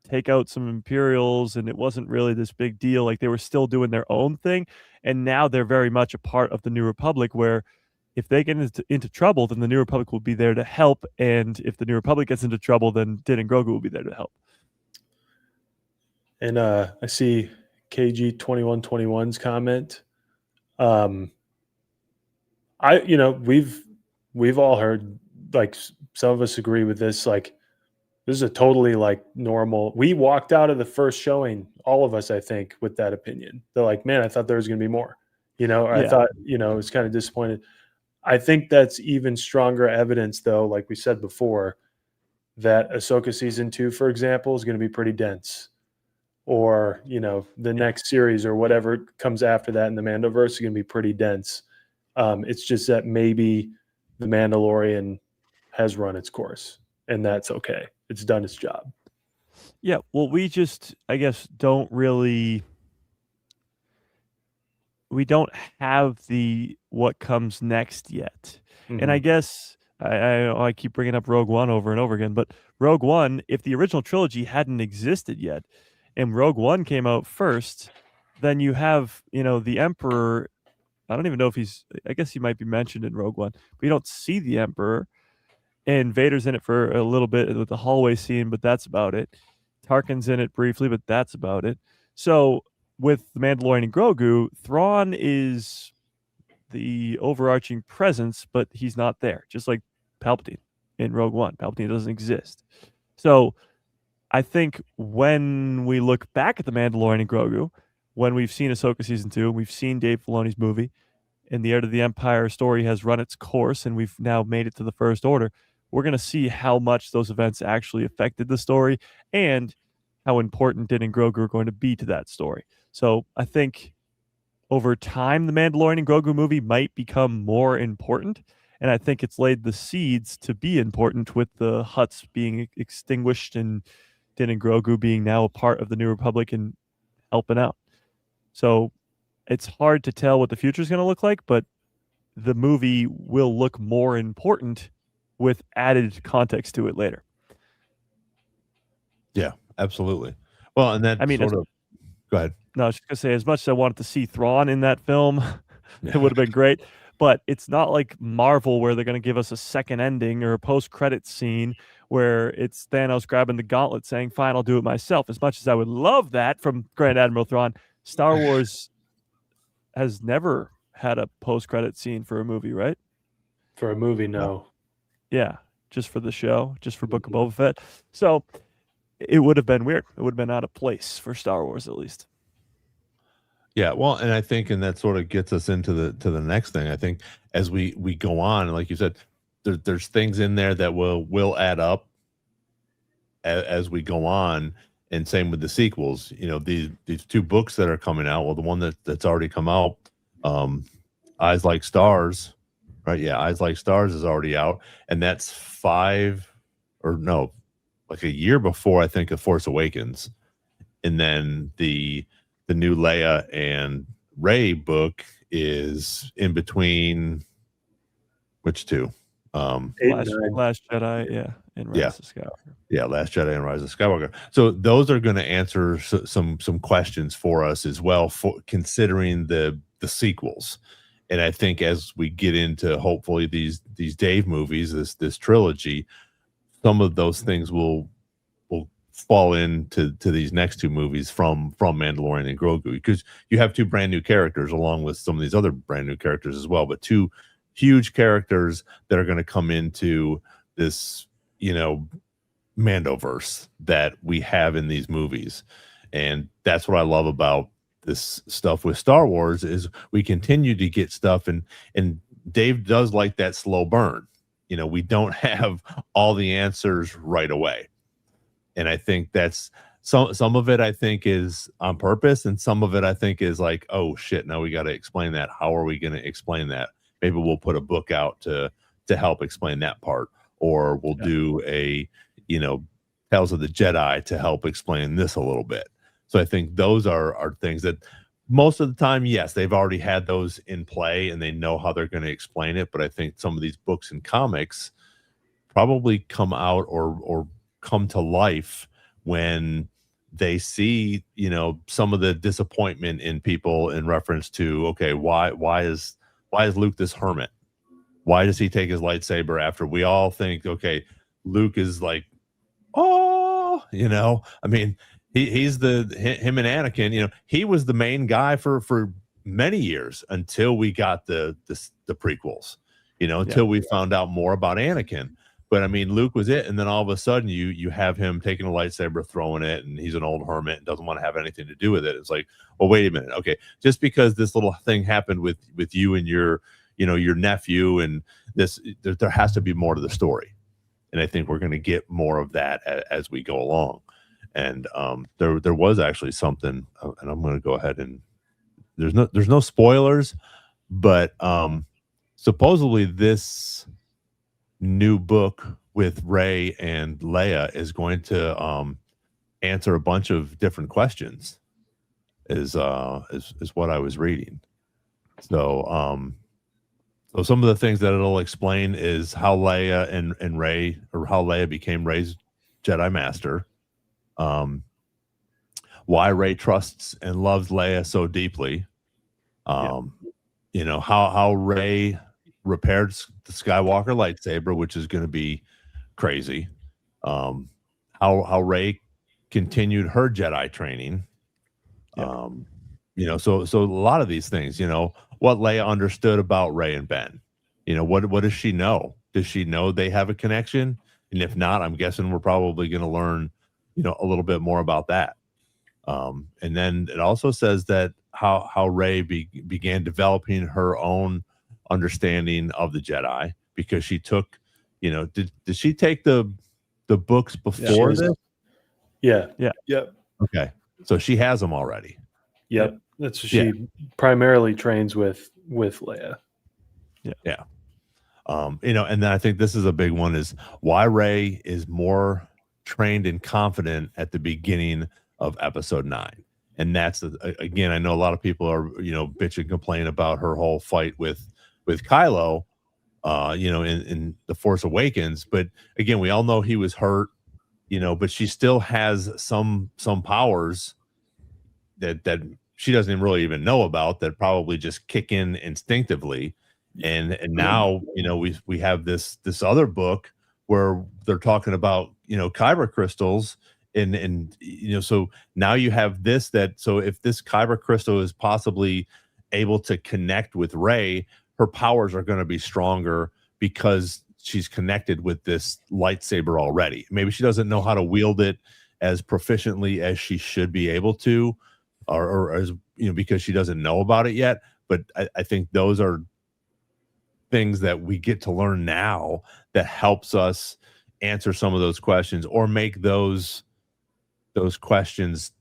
take out some Imperials, and it wasn't really this big deal. Like they were still doing their own thing. And now they're very much a part of the New Republic, where if they get into trouble, then the New Republic will be there to help. And if the New Republic gets into trouble, then Din and Grogu will be there to help. And I see KG2121's comment. We've all heard, like, some of us agree with this. Like, this is a totally like normal. We walked out of the first showing, all of us, I think, with that opinion. They're like, man, I thought there was going to be more, or I thought, I was kind of disappointed. I think that's even stronger evidence, though, like we said before, that Ahsoka season 2, for example, is going to be pretty dense. Or, the next series or whatever comes after that in the Mandoverse is going to be pretty dense. It's just that maybe the Mandalorian has run its course, and that's okay. It's done its job. Yeah, well, we just, I guess, don't have the what comes next yet. Mm-hmm. And I guess I keep bringing up Rogue One over and over again, but Rogue One, if the original trilogy hadn't existed yet, and Rogue One came out first, then you have, the Emperor. I don't even know if I guess he might be mentioned in Rogue One, but you don't see the Emperor. And Vader's in it for a little bit with the hallway scene, but that's about it. Tarkin's in it briefly, but that's about it. So with the Mandalorian and Grogu, Thrawn is the overarching presence, but he's not there, just like Palpatine in Rogue One. Palpatine doesn't exist. So I think when we look back at The Mandalorian and Grogu, when we've seen Ahsoka Season 2, we've seen Dave Filoni's movie, and the Heir to the Empire story has run its course, and we've now made it to the First Order, we're going to see how much those events actually affected the story and how important Din and Grogu are going to be to that story. So I think over time, the Mandalorian and Grogu movie might become more important. And I think it's laid the seeds to be important with the Hutts being extinguished and Din and Grogu being now a part of the New Republic and helping out. So it's hard to tell what the future is going to look like, but the movie will look more important with added context to it later. Yeah, absolutely. Well, and that go ahead. No, I was just going to say, as much as I wanted to see Thrawn in that film, it would have been great. But it's not like Marvel where they're going to give us a second ending or a post-credit scene where it's Thanos grabbing the gauntlet saying, fine, I'll do it myself. As much as I would love that from Grand Admiral Thrawn, Star Wars has never had a post-credit scene for a movie, right? For a movie, no. Yeah, just for the show, just for Book of Boba Fett. So it would have been weird. It would have been out of place for Star Wars, at least. Yeah, well, and I think, and that sort of gets us into the next thing. I think as we go on, like you said, there's things in there that will add up as we go on, and same with the sequels. You know, these two books that are coming out. Well, the one that's already come out, Eyes Like Stars, right? Yeah, Eyes Like Stars is already out, and that's like a year before I think of Force Awakens, and then the new Leia and Rey book is in between which two? Last Jedi, yeah, and Rise of Skywalker. Yeah, Last Jedi and Rise of Skywalker. So those are going to answer some questions for us as well, for considering the sequels. And I think as we get into hopefully these Dave movies, this trilogy, some of those things will fall into these next two movies from Mandalorian and Grogu, because you have two brand new characters along with some of these other brand new characters as well, but two huge characters that are going to come into this, Mandoverse that we have in these movies. And that's what I love about this stuff with Star Wars, is we continue to get stuff, and Dave does like that slow burn. We don't have all the answers right away. And I think that's some of it, I think, is on purpose, and some of it I think is like, oh shit, now we got to explain that. How are we going to explain that? Maybe we'll put a book out to help explain that part, or we'll do a Tales of the Jedi to help explain this a little bit. So I think those are things that most of the time, yes, they've already had those in play and they know how they're going to explain it. But I think some of these books and comics probably come out or come to life when they see, some of the disappointment in people in reference to, okay, why is Luke this hermit? Why does he take his lightsaber after we all think, okay, Luke is like, oh, I mean, he's him and Anakin, he was the main guy for many years until we got the prequels, until we found out more about Anakin. But I mean, Luke was it, and then all of a sudden you have him taking a lightsaber, throwing it, and he's an old hermit and doesn't want to have anything to do with it. It's like, well, wait a minute, okay, just because this little thing happened with you and your nephew, and this, there has to be more to the story. And I think we're going to get more of that as we go along. And there was actually something, and I'm going to go ahead and there's no spoilers, but supposedly this new book with Rey and Leia is going to answer a bunch of different questions, is what I was reading. So so some of the things that it'll explain is how Leia and Rey, or how Leia became Rey's Jedi Master, why Rey trusts and loves Leia so deeply, how Rey repaired the Skywalker lightsaber, which is going to be crazy, how Rey continued her Jedi training, so a lot of these things, what Leia understood about Rey and Ben, what does she know Does she know they have a connection? And if not, I'm guessing we're probably going to learn, a little bit more about that. And then it also says that how Rey began developing her own understanding of the Jedi, because she took, did she take the books before this? Yeah. Yeah. Yep. Okay, so she has them already. Yep. That's what she primarily trains with Leia. Yeah. And then I think this is a big one, is why Rey is more trained and confident at the beginning of episode 9. And that's again, I know a lot of people are, bitch and complain about her whole fight with Kylo, in The Force Awakens. But again, we all know he was hurt, but she still has some powers that she doesn't really even know about, that probably just kick in instinctively. And now, we have this other book where they're talking about, Kyber crystals, and so now you have this, so if this Kyber crystal is possibly able to connect with Rey, her powers are going to be stronger because she's connected with this lightsaber already. Maybe she doesn't know how to wield it as proficiently as she should be able to, or as because she doesn't know about it yet. But I think those are things that we get to learn now that helps us answer some of those questions, or make those questions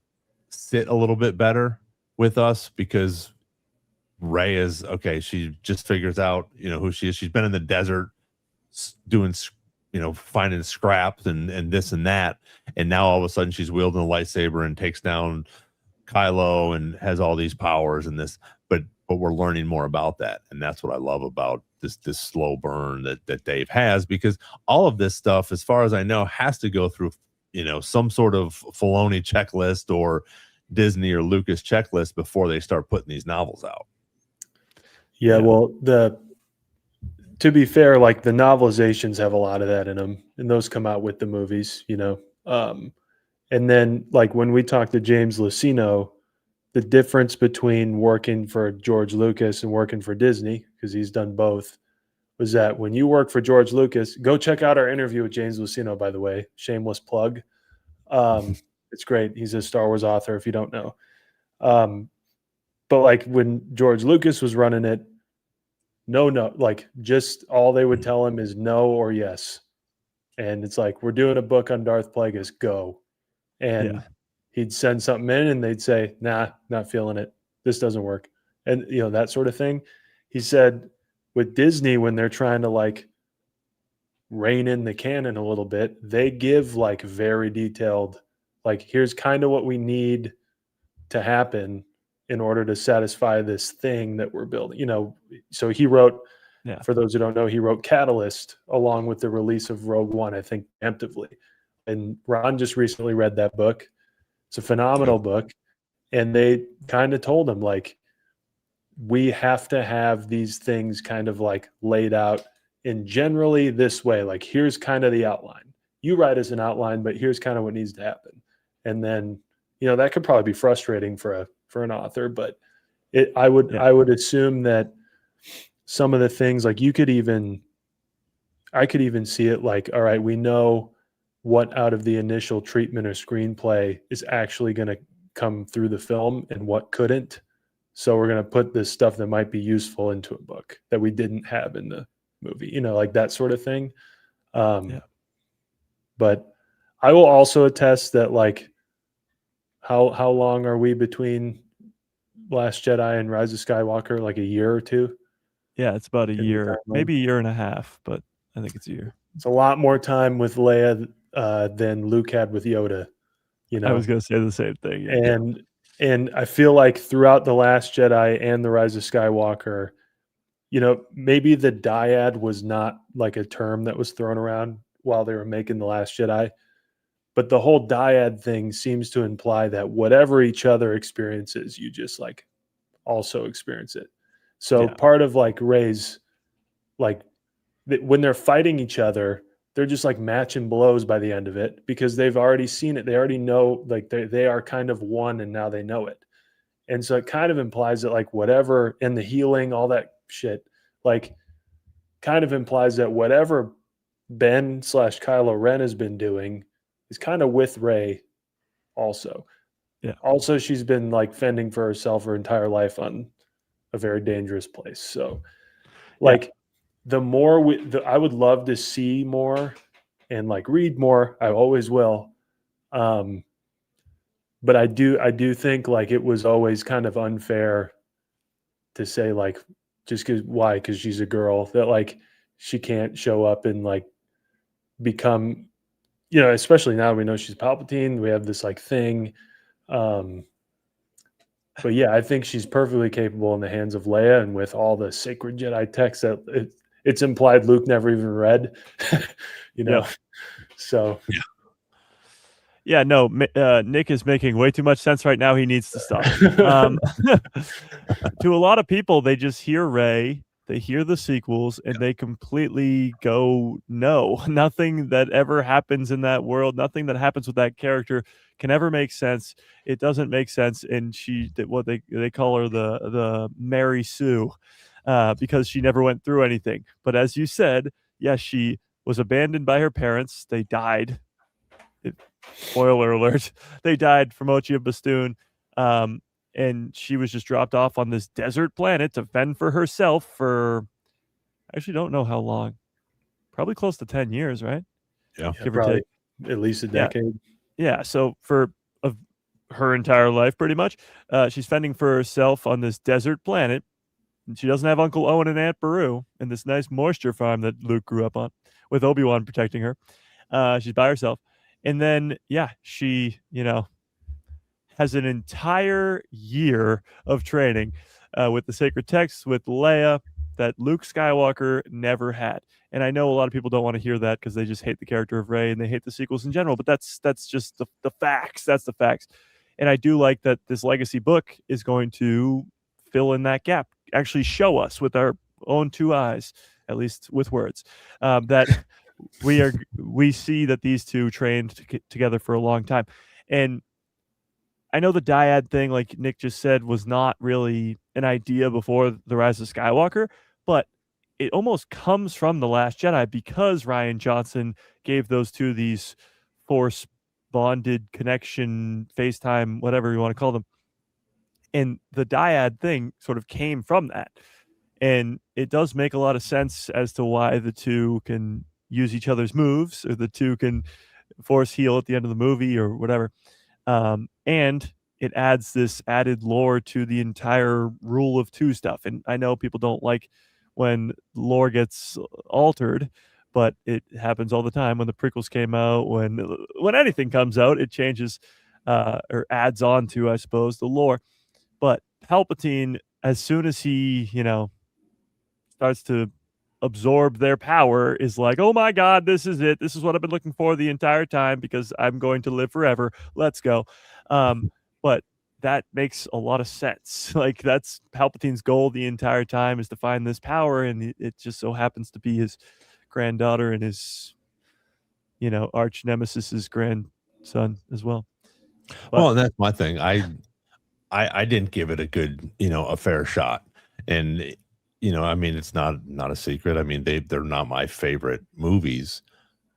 sit a little bit better with us, because Rey is okay. She just figures out, who she is. She's been in the desert doing, finding scraps and this and that. And now all of a sudden she's wielding a lightsaber and takes down Kylo and has all these powers and this, but we're learning more about that. And that's what I love about this slow burn that Dave has, because all of this stuff, as far as I know, has to go through, some sort of Filoni checklist or Disney or Lucas checklist before they start putting these novels out. Yeah. Well, to be fair, like the novelizations have a lot of that in them, and those come out with the movies, and then like when we talked to James Lucino, the difference between working for George Lucas and working for Disney, because he's done both, was that when you work for George Lucas, go check out our interview with James Lucino, by the way, shameless plug. It's great. He's a Star Wars author, if you don't know. But like when George Lucas was running it, no, like just all they would tell him is no or yes. And it's like, we're doing a book on Darth Plagueis, go. And he'd send something in and they'd say, nah, not feeling it. This doesn't work. And, that sort of thing. He said with Disney, when they're trying to like rein in the canon a little bit, they give like very detailed, like, here's kind of what we need to happen in order to satisfy this thing that we're building. So he wrote, for those who don't know, he wrote Catalyst along with the release of Rogue One, I think, preemptively. And Ron just recently read that book. It's a phenomenal book. And they kind of told him, like, we have to have these things kind of like laid out in generally this way. Like, here's kind of the outline. You write as an outline, but here's kind of what needs to happen. And then, that could probably be frustrating for an author, but I would assume that some of the things, like I could even see it like, all right, we know what out of the initial treatment or screenplay is actually going to come through the film and what couldn't. So we're going to put this stuff that might be useful into a book that we didn't have in the movie, like that sort of thing. But I will also attest that, like, how long are we between Last Jedi and Rise of Skywalker? Like a year or two? Yeah, it's about a year, maybe a year and a half, but I think it's a year. It's a lot more time with Leia than Luke had with Yoda. I was going to say the same thing. Yeah. And I feel like throughout The Last Jedi and The Rise of Skywalker, maybe the dyad was not like a term that was thrown around while they were making The Last Jedi, but the whole dyad thing seems to imply that whatever each other experiences, you just like also experience it. So part of like Rey's, like, when they're fighting each other, they're just like matching blows by the end of it, because they've already seen it. They already know, like, they are kind of one, and now they know it. And so it kind of implies that, like, whatever, and the healing, all that shit, like, kind of implies that whatever Ben/Kylo Ren has been doing is kind of with Rey also. Yeah. Also, she's been like fending for herself her entire life on a very dangerous place. So, like, the more I would love to see more and like read more. I always will. But I do think like it was always kind of unfair to say like just because she's a girl that like she can't show up and like become, especially now we know she's Palpatine. We have this like thing. But yeah, I think she's perfectly capable in the hands of Leia, and with all the sacred Jedi texts that it's implied Luke never even read, So yeah, no, Nick is making way too much sense right now. He needs to stop. To a lot of people, they just hear Rey, they hear the sequels, and they completely go, no, nothing that ever happens in that world, nothing that happens with that character can ever make sense. It doesn't make sense. And what they call her the Mary Sue, because she never went through anything. But as you said, yes, she was abandoned by her parents. They died. Spoiler alert, they died from Mochi of Bastoon. And she was just dropped off on this desert planet to fend for herself for, I actually don't know how long, probably close to 10 years, right? Yeah. Give or take. At least a decade. Yeah. So for her entire life, pretty much, she's fending for herself on this desert planet. And she doesn't have Uncle Owen and Aunt Beru and this nice moisture farm that Luke grew up on with Obi-Wan protecting her. She's by herself. And then, she, has an entire year of training with the sacred texts, with Leia, that Luke Skywalker never had. And I know a lot of people don't want to hear that because they just hate the character of Rey and they hate the sequels in general, but that's just the facts. That's the facts. And I do like that this legacy book is going to fill in that gap, actually show us with our own two eyes, at least with words, that we see that these two trained together for a long time. And I know the dyad thing, like Nick just said, was not really an idea before The Rise of Skywalker, but it almost comes from The Last Jedi because Rian Johnson gave those two these force bonded connection, FaceTime, whatever you want to call them. And the dyad thing sort of came from that. And it does make a lot of sense as to why the two can use each other's moves, or the two can force heal at the end of the movie or whatever. And it adds this added lore to the entire Rule of Two stuff. And I know people don't like when lore gets altered, but it happens all the time. When the prequels came out, when anything comes out, it changes or adds on to, I suppose, the lore. But Palpatine, as soon as he, starts to absorb their power, is like, oh my God, this is it. This is what I've been looking for the entire time because I'm going to live forever. Let's go. But that makes a lot of sense. Like, that's Palpatine's goal the entire time, is to find this power. And it just so happens to be his granddaughter and his, arch nemesis's grandson as well. But, well, and that's my thing. I didn't give it a good, a fair shot. And, I mean, it's not a secret. I mean, they're not my favorite movies,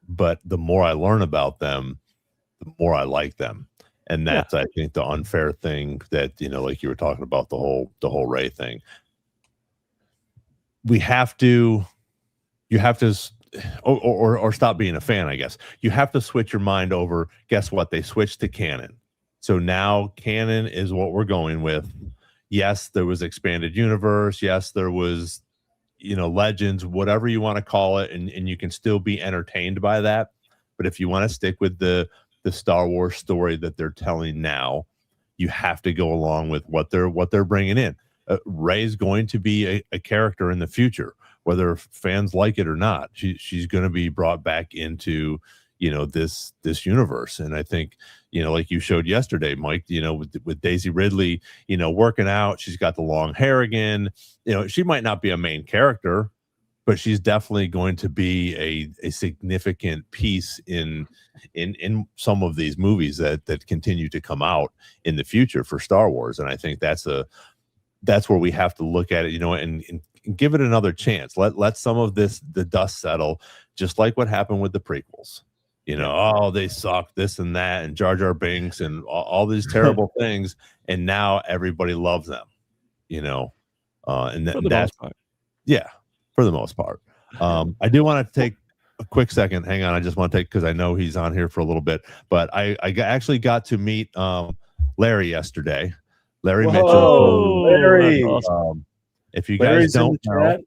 but the more I learn about them, the more I like them. And that's, I think, the unfair thing that, like you were talking about, the whole Rey thing. You have to, or stop being a fan, I guess. You have to switch your mind over. Guess what? They switched to canon. So now canon is what we're going with. Yes, there was expanded universe. Yes, there was, legends, whatever you want to call it. And you can still be entertained by that. But if you want to stick with the Star Wars story that they're telling now, you have to go along with what they're bringing in. Rey's going to be a character in the future, whether fans like it or not. She's going to be brought back into, this universe. And I think, like you showed yesterday, Mike, with Daisy Ridley, working out, she's got the long hair again. She might not be a main character, but she's definitely going to be a significant piece in some of these movies that continue to come out in the future for Star Wars. And I think that's where we have to look at it, and give it another chance. Let some of the dust settle, just like what happened with the prequels. Oh, they suck, this and that, and Jar Jar Binks and all these terrible things, and now everybody loves them. And For the that's most part. Yeah, for the most part. I do want to take a quick second. Hang on, I just want to take, because I know he's on here for a little bit, but I actually got to meet Larry yesterday. Larry Mitchell. Oh, Larry. that's awesome. If you Larry's guys don't in the know, chat.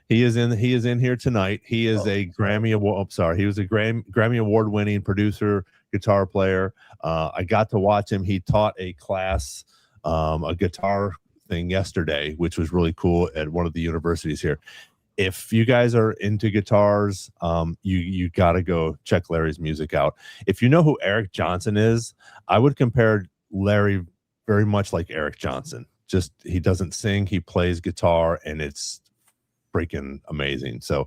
he is in here tonight. He is a Grammy Award. I'm sorry, he was a Grammy Award winning producer, guitar player. I got to watch him. He taught a class, a guitar thing yesterday, which was really cool at one of the universities here. If you guys are into guitars, you got to go check Larry's music out. If you know who Eric Johnson is, I would compare Larry very much like Eric Johnson. Just, he doesn't sing, he plays guitar, and it's freaking amazing. So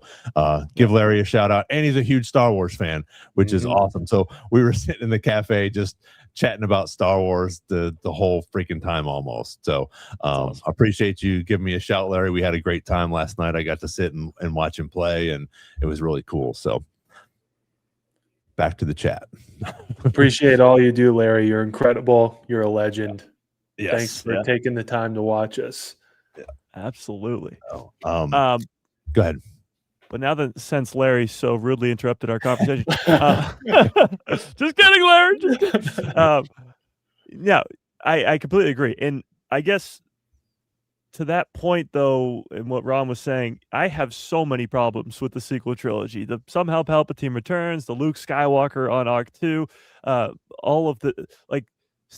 give Larry a shout out. And he's a huge Star Wars fan, which is awesome. So we were sitting in the cafe just chatting about Star Wars the whole freaking time almost. So awesome. I appreciate you giving me a shout, Larry. We had a great time last night. I got to sit and watch him play, and it was really cool. So back to the chat. Appreciate all you do, Larry. You're incredible. You're a legend. Yes. Thanks for taking the time to watch us. Yeah, absolutely. Go ahead. But now that, since Larry so rudely interrupted our conversation, just kidding, Larry. Just kidding. Yeah, I completely agree. And I guess to that point, though, and what Ron was saying, I have so many problems with the sequel trilogy. The somehow Palpatine returns, the Luke Skywalker on Arc 2, all of the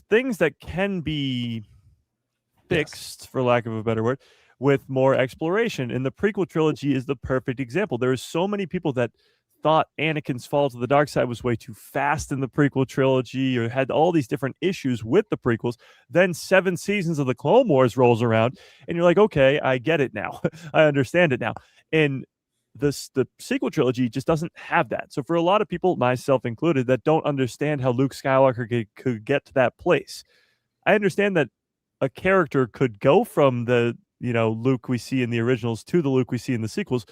things that can be fixed, for lack of a better word, with more exploration. And the prequel trilogy is the perfect example. There are so many people that thought Anakin's fall to the dark side was way too fast in the prequel trilogy, or had all these different issues with the prequels. Then 7 seasons of the Clone Wars rolls around, and you're like, okay, I get it now. I understand it now. And the sequel trilogy just doesn't have that. So for a lot of people, myself included, that don't understand how Luke Skywalker could get to that place, I understand that a character could go from the Luke we see in the originals to the Luke we see in the sequels.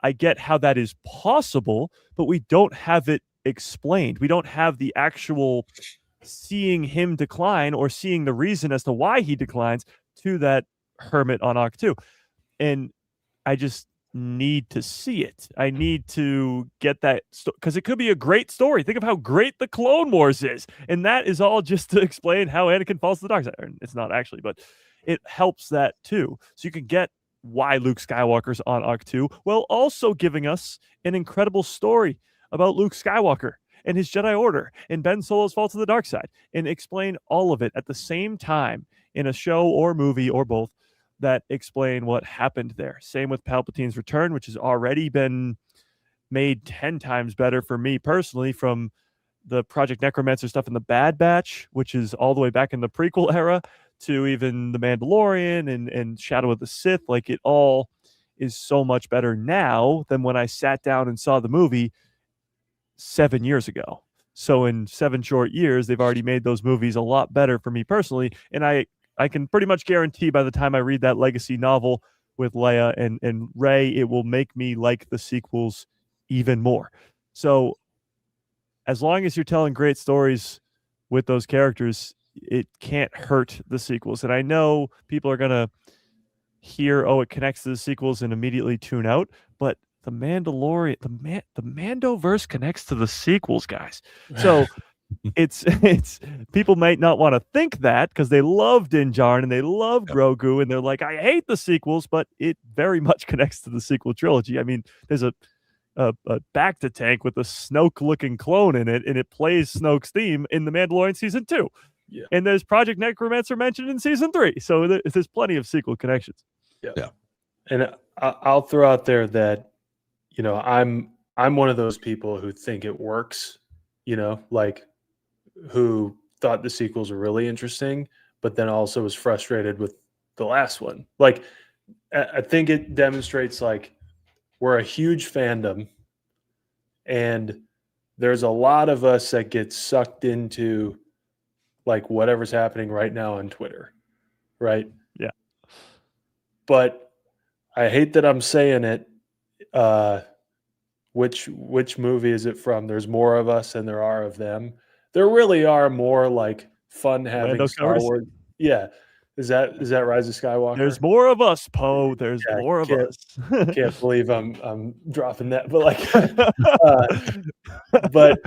I get how that is possible, but we don't have it explained. We don't have the actual seeing him decline, or seeing the reason as to why he declines to that hermit on Arc 2. And I just need to see it. I need to get that, because it could be a great story. Think of how great the Clone Wars is, and that is all just to explain how Anakin falls to the dark side. It's not actually, but it helps that too. So you can get why Luke Skywalker's on Arc 2, while also giving us an incredible story about Luke Skywalker and his Jedi Order and Ben Solo's fall to the dark side, and explain all of it at the same time in a show or movie or both that explain what happened there. Same with Palpatine's return, which has already been made 10 times better for me personally, from the Project Necromancer stuff in the Bad Batch, which is all the way back in the prequel era, to even the Mandalorian and Shadow of the Sith. Like, it all is so much better now than when I sat down and saw the movie 7 years ago. So in 7 short years, they've already made those movies a lot better for me personally. And I can pretty much guarantee by the time I read that legacy novel with Leia and Rey, it will make me like the sequels even more. So as long as you're telling great stories with those characters, it can't hurt the sequels. And I know people are going to hear, oh, it connects to the sequels, and immediately tune out. But the Mandalorian, the Mandoverse connects to the sequels, guys. So it's people might not want to think that, because they love Din Djarin and they love Grogu, and they're like, I hate the sequels, but it very much connects to the sequel trilogy. I mean, there's a Bacta tank with a Snoke-looking clone in it, and it plays Snoke's theme in The Mandalorian Season 2. Yeah. And there's Project Necromancer mentioned in Season 3. So there's plenty of sequel connections. Yeah. And I'll throw out there that, I'm one of those people who think it works, like, who thought the sequels were really interesting, but then also was frustrated with the last one. Like, I think it demonstrates, like, we're a huge fandom, and there's a lot of us that get sucked into, like, whatever's happening right now on Twitter, right? Yeah. But I hate that I'm saying it. Which movie is it from? There's more of us than there are of them. There really are more like fun having Lando Star Calrissian. Wars. Yeah. Is that Rise of There's Skywalker? more of us, Poe. There's Yeah, more of us. can't believe I'm dropping that. But like but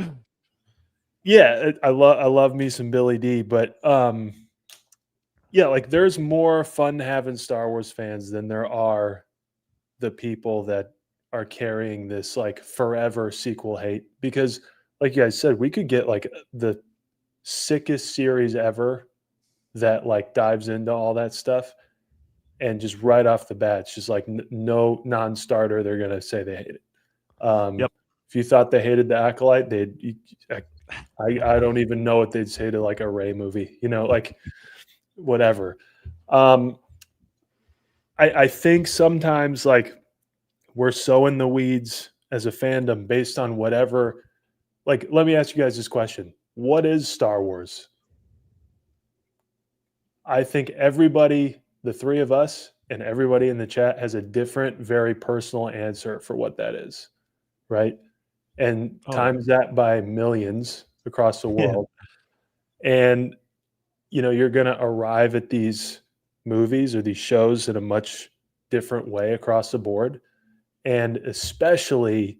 yeah, I love me some Billy D, but yeah, like there's more fun having Star Wars fans than there are the people that are carrying this like forever sequel hate, because like you guys said, we could get like the sickest series ever that like dives into all that stuff, and just right off the bat it's just like no non-starter, they're gonna say they hate it. Yep. If you thought they hated the Acolyte, I don't even know what they'd say to like a Ray movie, like whatever. I think sometimes like we're so in the weeds as a fandom based on whatever. Like, let me ask you guys this question: what is Star Wars? I think everybody, the three of us and everybody in the chat, has a different, very personal answer for what that is, right? And times that by millions across the world. And you're going to arrive at these movies or these shows in a much different way across the board. And especially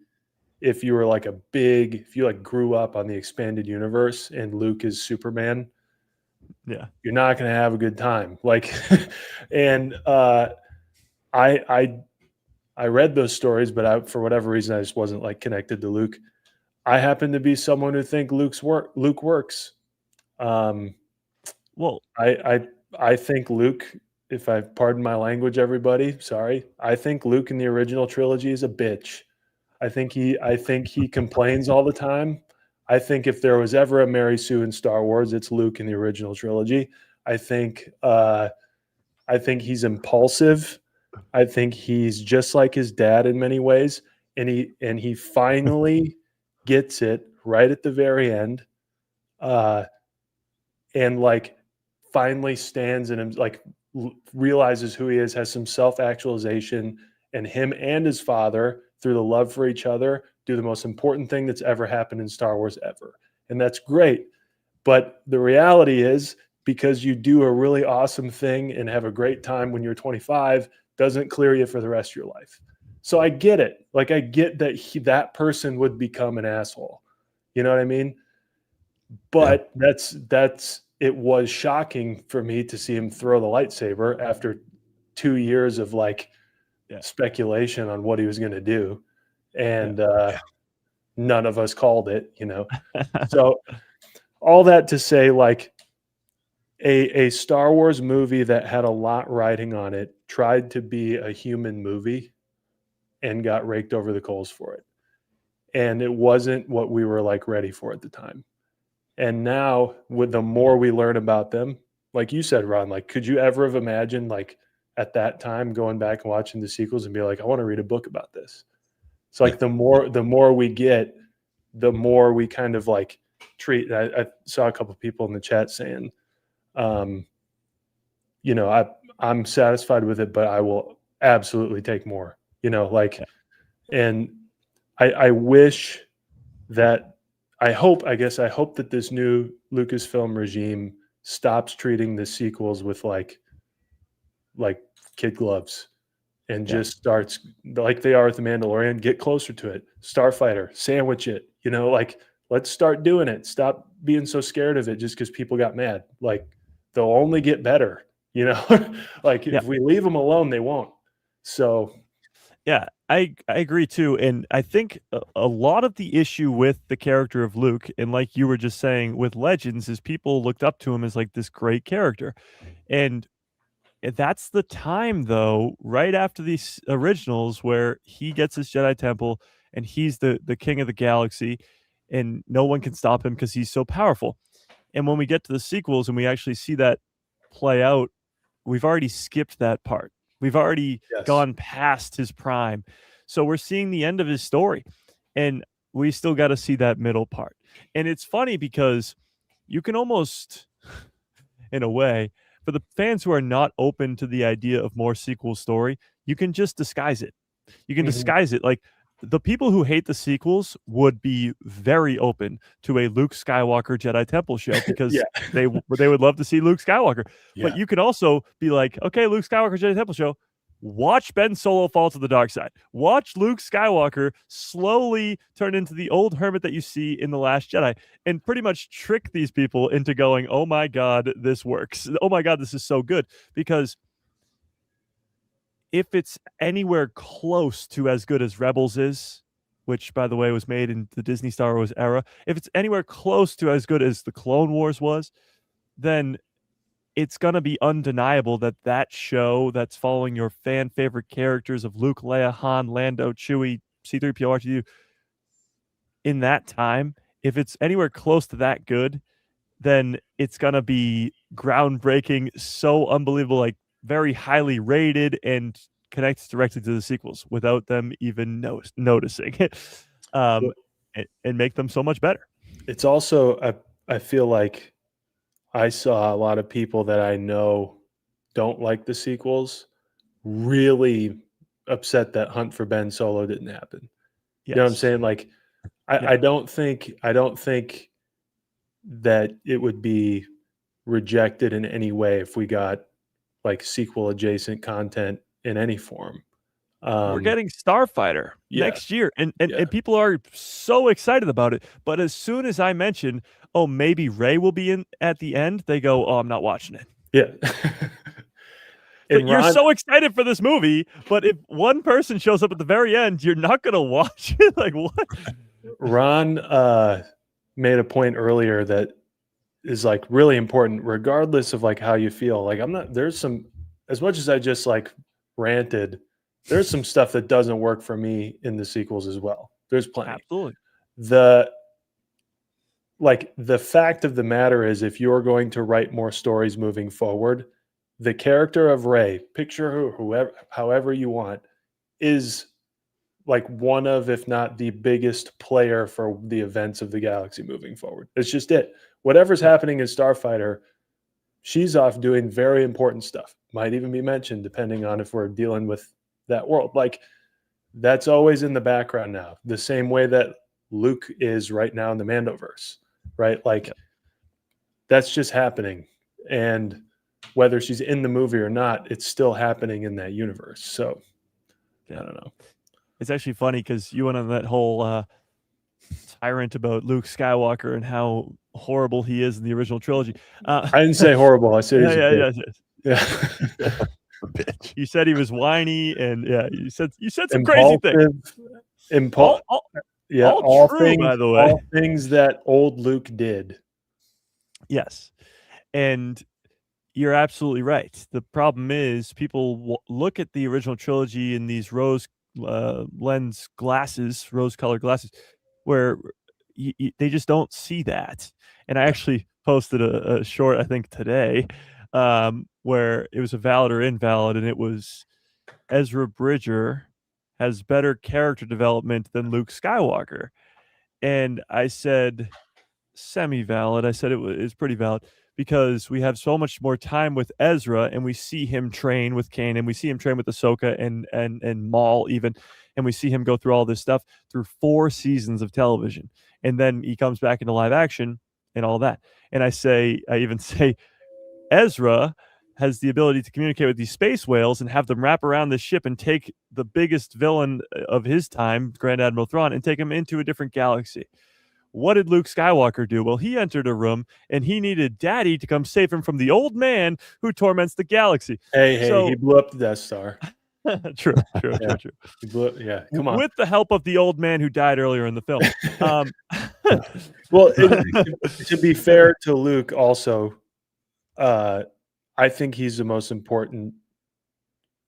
if you were like if you like grew up on the expanded universe and Luke is Superman, Yeah. you're not going to have a good time. Like, and I read those stories, but for whatever reason, I just wasn't like connected to Luke. I happen to be someone who think Luke works. Well, I think Luke, if I pardon my language, everybody, sorry, I think Luke in the original trilogy is a bitch. I think he complains all the time. I think if there was ever a Mary Sue in Star Wars, it's Luke in the original trilogy. I think he's impulsive. I think he's just like his dad in many ways, and he finally gets it right at the very end, and like finally stands and like realizes who he is, has some self-actualization, and him and his father, through the love for each other, do the most important thing that's ever happened in Star Wars ever. And that's great. But the reality is, because you do a really awesome thing and have a great time when you're 25 doesn't clear you for the rest of your life. So I get it. Like, I get that that person would become an asshole. You know what I mean? But it was shocking for me to see him throw the lightsaber after 2 years of like speculation on what he was going to do. And none of us called it, So all that to say, like, a Star Wars movie that had a lot riding on it tried to be a human movie and got raked over the coals for it. And it wasn't what we were like ready for at the time. And now, with the more we learn about them, like you said, Ron, like, could you ever have imagined, like, at that time going back and watching the sequels and be like, I want to read a book about this? It's like the more we get, the more we kind of like treat. I saw a couple of people in the chat saying, I'm satisfied with it, but I will absolutely take more. And I wish that. I hope that this new Lucasfilm regime stops treating the sequels with like kid gloves and just starts like they are with The Mandalorian. Get closer to it. Starfighter, sandwich it. Like, let's start doing it. Stop being so scared of it just because people got mad. Like, they'll only get better. Like, if we leave them alone, they won't. So. Yeah, I agree too. And I think a lot of the issue with the character of Luke, and like you were just saying with Legends, is people looked up to him as like this great character. And that's the time, though, right after these originals, where he gets his Jedi Temple and he's the king of the galaxy, and no one can stop him because he's so powerful. And when we get to the sequels and we actually see that play out, we've already skipped that part. We've already gone past his prime. So we're seeing the end of his story, and we still got to see that middle part. And it's funny because you can almost, in a way, for the fans who are not open to the idea of more sequel story, you can just disguise it. You can disguise it. Like, the people who hate the sequels would be very open to a Luke Skywalker Jedi Temple show because Yeah. they would love to see Luke Skywalker. Yeah. But you can also be like, okay, Luke Skywalker Jedi Temple show, watch Ben Solo fall to the dark side. Watch Luke Skywalker slowly turn into the old hermit that you see in The Last Jedi, and pretty much trick these people into going, oh my God, this works. Oh my God, this is so good. Because if it's anywhere close to as good as Rebels is, which, by the way, was made in the Disney Star Wars era, if it's anywhere close to as good as the Clone Wars was, then it's going to be undeniable that that show that's following your fan favorite characters of Luke, Leia, Han, Lando, Chewie, C-3PO, R2-D2, in that time, if it's anywhere close to that good, then it's going to be groundbreaking, so unbelievable, like very highly rated, and connects directly to the sequels without them even noticing and make them so much better. It's also, I feel like I saw a lot of people that I know don't like the sequels really upset that Hunt for Ben Solo didn't happen. You know what I'm saying? Like, I don't think that it would be rejected in any way if we got like sequel adjacent content in any form. We're getting Starfighter next year, and people are so excited about it. But as soon as I mention, oh, maybe Rey will be in at the end, they go, oh, I'm not watching it. Yeah. But you're so excited for this movie, but if one person shows up at the very end, you're not going to watch it. Like, what? Ron made a point earlier that is like really important, regardless of like how you feel. Like, there's some, as much as I just like ranted, there's some stuff that doesn't work for me in the sequels as well. There's plenty. Absolutely. The fact of the matter is, if you're going to write more stories moving forward, the character of Rey, picture whoever, however you want, is like one of, if not the biggest player for the events of the galaxy moving forward. It's just it. Whatever's happening in Starfighter, she's off doing very important stuff. Might even be mentioned depending on if we're dealing with that world. Like, that's always in the background now, the same way that Luke is right now in the Mandoverse, right? Like, that's just happening. And whether she's in the movie or not, it's still happening in that universe. So I don't know. It's actually funny because you went on that whole tyrant about Luke Skywalker and how horrible he is in the original trilogy. I didn't say horrible. I said yeah. Bitch. You said he was whiny, and you said some crazy things. All true, things, by the way. All things that old Luke did. Yes, and you're absolutely right. The problem is people look at the original trilogy in these rose lens glasses, rose-colored glasses, where they just don't see that. And I actually posted a short, I think today, where it was a valid or invalid, and it was Ezra Bridger has better character development than Luke Skywalker. And I said semi-valid. I said it's pretty valid because we have so much more time with Ezra, and we see him train with Kanan, and we see him train with Ahsoka and Maul even, and we see him go through all this stuff through 4 seasons of television. And then he comes back into live action and all that. And I even say Ezra has the ability to communicate with these space whales and have them wrap around this ship and take the biggest villain of his time, Grand Admiral Thrawn, and take him into a different galaxy. What did Luke Skywalker do? Well, he entered a room and he needed Daddy to come save him from the old man who torments the galaxy. Hey, he blew up the Death Star. True. He blew it, come on. With the help of the old man who died earlier in the film. Well, to be fair to Luke also, I think he's the most important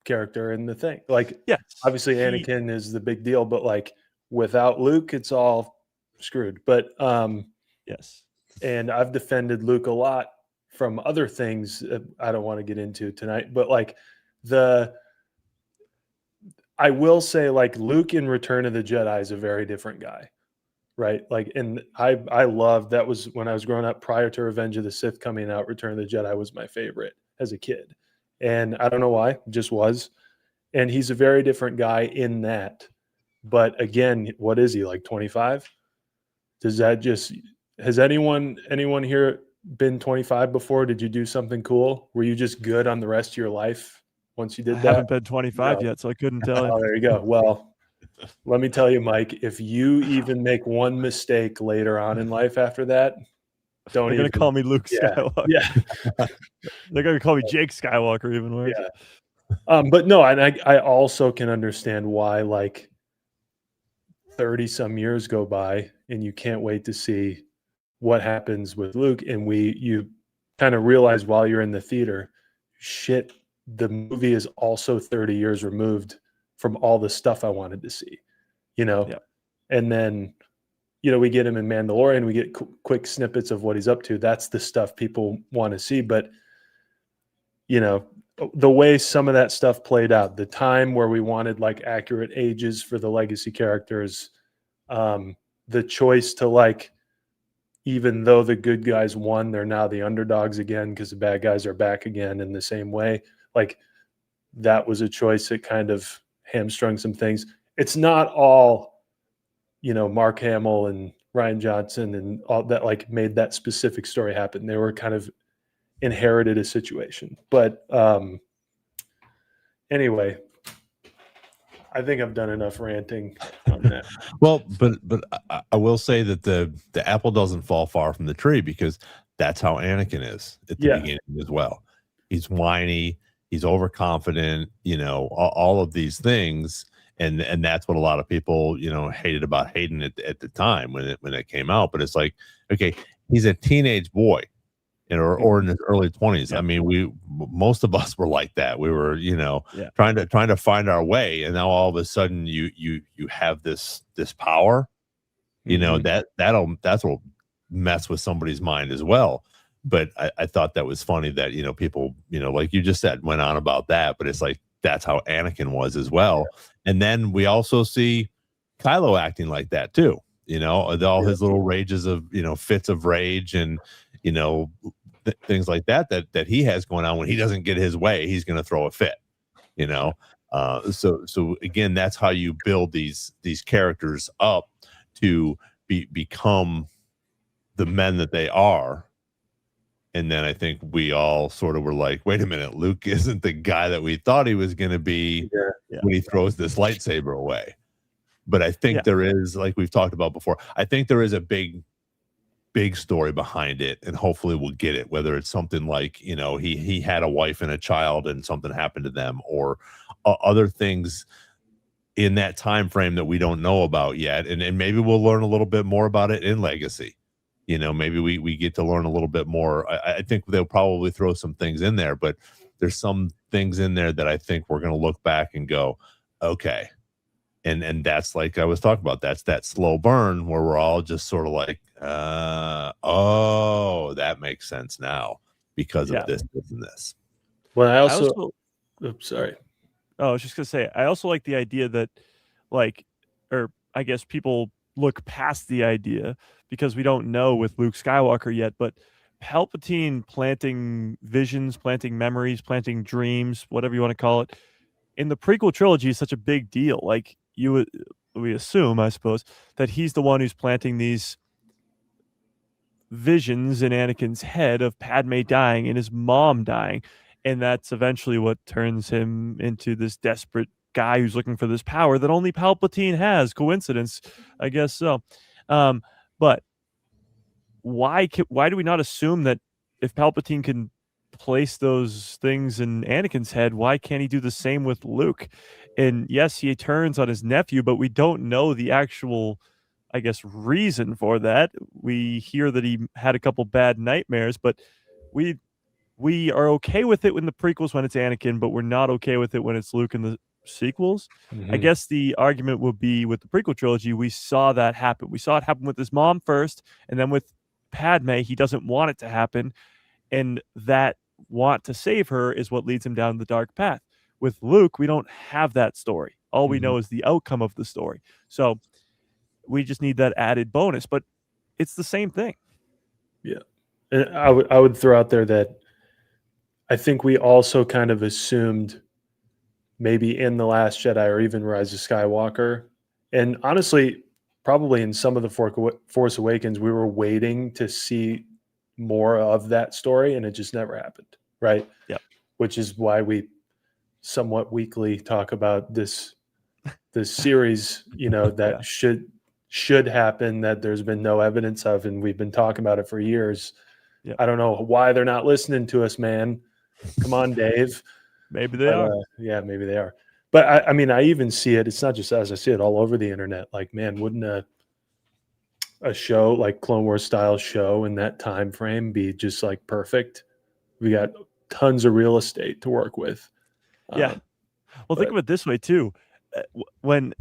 character in the thing. Like, obviously Anakin is the big deal, but like without Luke, it's all screwed. But yes, and I've defended Luke a lot from other things I don't want to get into tonight, but like I will say, like, Luke in Return of the Jedi is a very different guy, right? Like, and I loved, that was when I was growing up prior to Revenge of the Sith coming out, Return of the Jedi was my favorite. as a kid. And I don't know why, just was. And he's a very different guy in that. But again, what is he, like 25? Does that just, has anyone here been 25 before? Did you do something cool? Were you just good on the rest of your life once you did I that? haven't been 25 yet, so I couldn't tell you. Oh, there you go. Well, let me tell you, Mike, if you even make one mistake later on in life after that, don't They're even going to call me Luke yeah, Skywalker. yeah, They're going to call me Jake Skywalker, even worse. yeah. But no, and I also can understand why, like, 30 some years go by and you can't wait to see what happens with Luke. And you kind of realize while you're in the theater, shit, the movie is also 30 years removed from all the stuff I wanted to see, you know? Yeah. And then, you know, we get him in Mandalorian, we get quick snippets of what he's up to. That's the stuff people want to see. But, you know, the way some of that stuff played out, the time where we wanted like accurate ages for the legacy characters, the choice to, like, even though the good guys won, they're now the underdogs again because the bad guys are back again in the same way. Like, that was a choice that kind of hamstrung some things. It's not all, you know, Mark Hamill and Ryan Johnson and all that, like, made that specific story happen. They were kind of inherited a situation. But anyway, I think I've done enough ranting on that. Well, but I will say that the apple doesn't fall far from the tree, because that's how Anakin is at the beginning as well. He's whiny, he's overconfident, you know, all of these things, and that's what a lot of people, you know, hated about Hayden at the time when it came out. But it's like, okay, he's a teenage boy, or in his early 20s. Yeah. I mean, most of us were like that. We were, you know, Yeah. trying to find our way, and now all of a sudden you have this power, you know, that's what mess with somebody's mind as well. But I thought that was funny that, you know, people, you know, like you just said, went on about that, but it's like that's how Anakin was as well. And then we also see Kylo acting like that too, you know, all his little rages of, you know, fits of rage and, you know, things like that he has going on. When he doesn't get his way, he's going to throw a fit, you know. So again, that's how you build these characters up to become the men that they are. And then I think we all sort of were like, wait a minute, Luke isn't the guy that we thought he was going to be when he throws this lightsaber away. But I think there is, like we've talked about before, I think there is a big story behind it, and hopefully we'll get it, whether it's something like, you know, he had a wife and a child and something happened to them, or other things in that time frame that we don't know about yet, and maybe we'll learn a little bit more about it in Legacy. You know, maybe we get to learn a little bit more. I think they'll probably throw some things in there, but there's some things in there that I think we're going to look back and go, okay. And that's, like I was talking about, that's that slow burn where we're all just sort of like, oh, that makes sense now because of this and this. Well, I also oops, sorry. Oh, I was just gonna say, I also like the idea that, like, or I guess people look past the idea because we don't know with Luke Skywalker yet, but Palpatine planting visions, planting memories, planting dreams, whatever you want to call it, in the prequel trilogy is such a big deal. Like, we assume, I suppose, that he's the one who's planting these visions in Anakin's head of Padme dying and his mom dying, and that's eventually what turns him into this desperate guy who's looking for this power that only Palpatine has. Coincidence? I guess so. But why do we not assume that if Palpatine can place those things in Anakin's head, why can't he do the same with Luke? And yes, he turns on his nephew, but we don't know the actual, I guess, reason for that. We hear that he had a couple bad nightmares, but we are okay with it in the prequels when it's Anakin, but we're not okay with it when it's Luke in the sequels. I guess the argument would be with the prequel trilogy, we saw that happen. We saw it happen with his mom first, and then with Padme, he doesn't want it to happen, and that want to save her is what leads him down the dark path. With Luke, we don't have that story. All we know is the outcome of the story. So we just need that added bonus, but it's the same thing. Yeah. And I would throw out there that I think we also kind of assumed maybe in The Last Jedi or even Rise of Skywalker, and honestly, probably in some of the Force Awakens, we were waiting to see more of that story, and it just never happened, right? Yep. Which is why we somewhat weekly talk about this series, that should happen, that there's been no evidence of, and we've been talking about it for years. Yep. I don't know why they're not listening to us, man. Come on, Dave. Maybe they are. Yeah, maybe they are. But I mean, I even see it. It's not just us. I see it all over the internet. Like, man, wouldn't a show like Clone Wars style show in that time frame be just like perfect? We got tons of real estate to work with. Yeah. Well, think of it this way too. When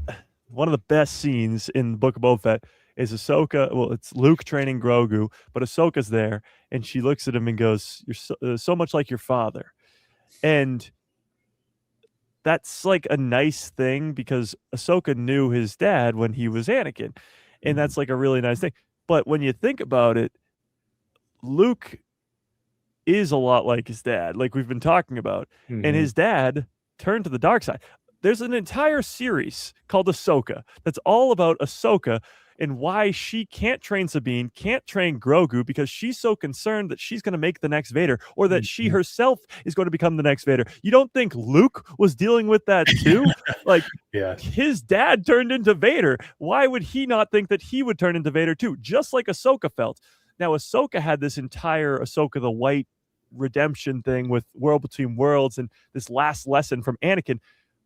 one of the best scenes in the Book of Boba Fett is Ahsoka. Well, it's Luke training Grogu, but Ahsoka's there, and she looks at him and goes, "You're so much like your father," and that's like a nice thing because Ahsoka knew his dad when he was Anakin, and that's like a really nice thing. But when you think about it, Luke is a lot like his dad, like we've been talking about, and his dad turned to the dark side. There's an entire series called Ahsoka that's all about Ahsoka and why she can't train Sabine, can't train Grogu, because she's so concerned that she's going to make the next Vader, or that she herself is going to become the next Vader. You don't think Luke was dealing with that too? Like, his dad turned into Vader. Why would he not think that he would turn into Vader too? Just like Ahsoka felt. Now, Ahsoka had this entire Ahsoka the White redemption thing with World Between Worlds and this last lesson from Anakin.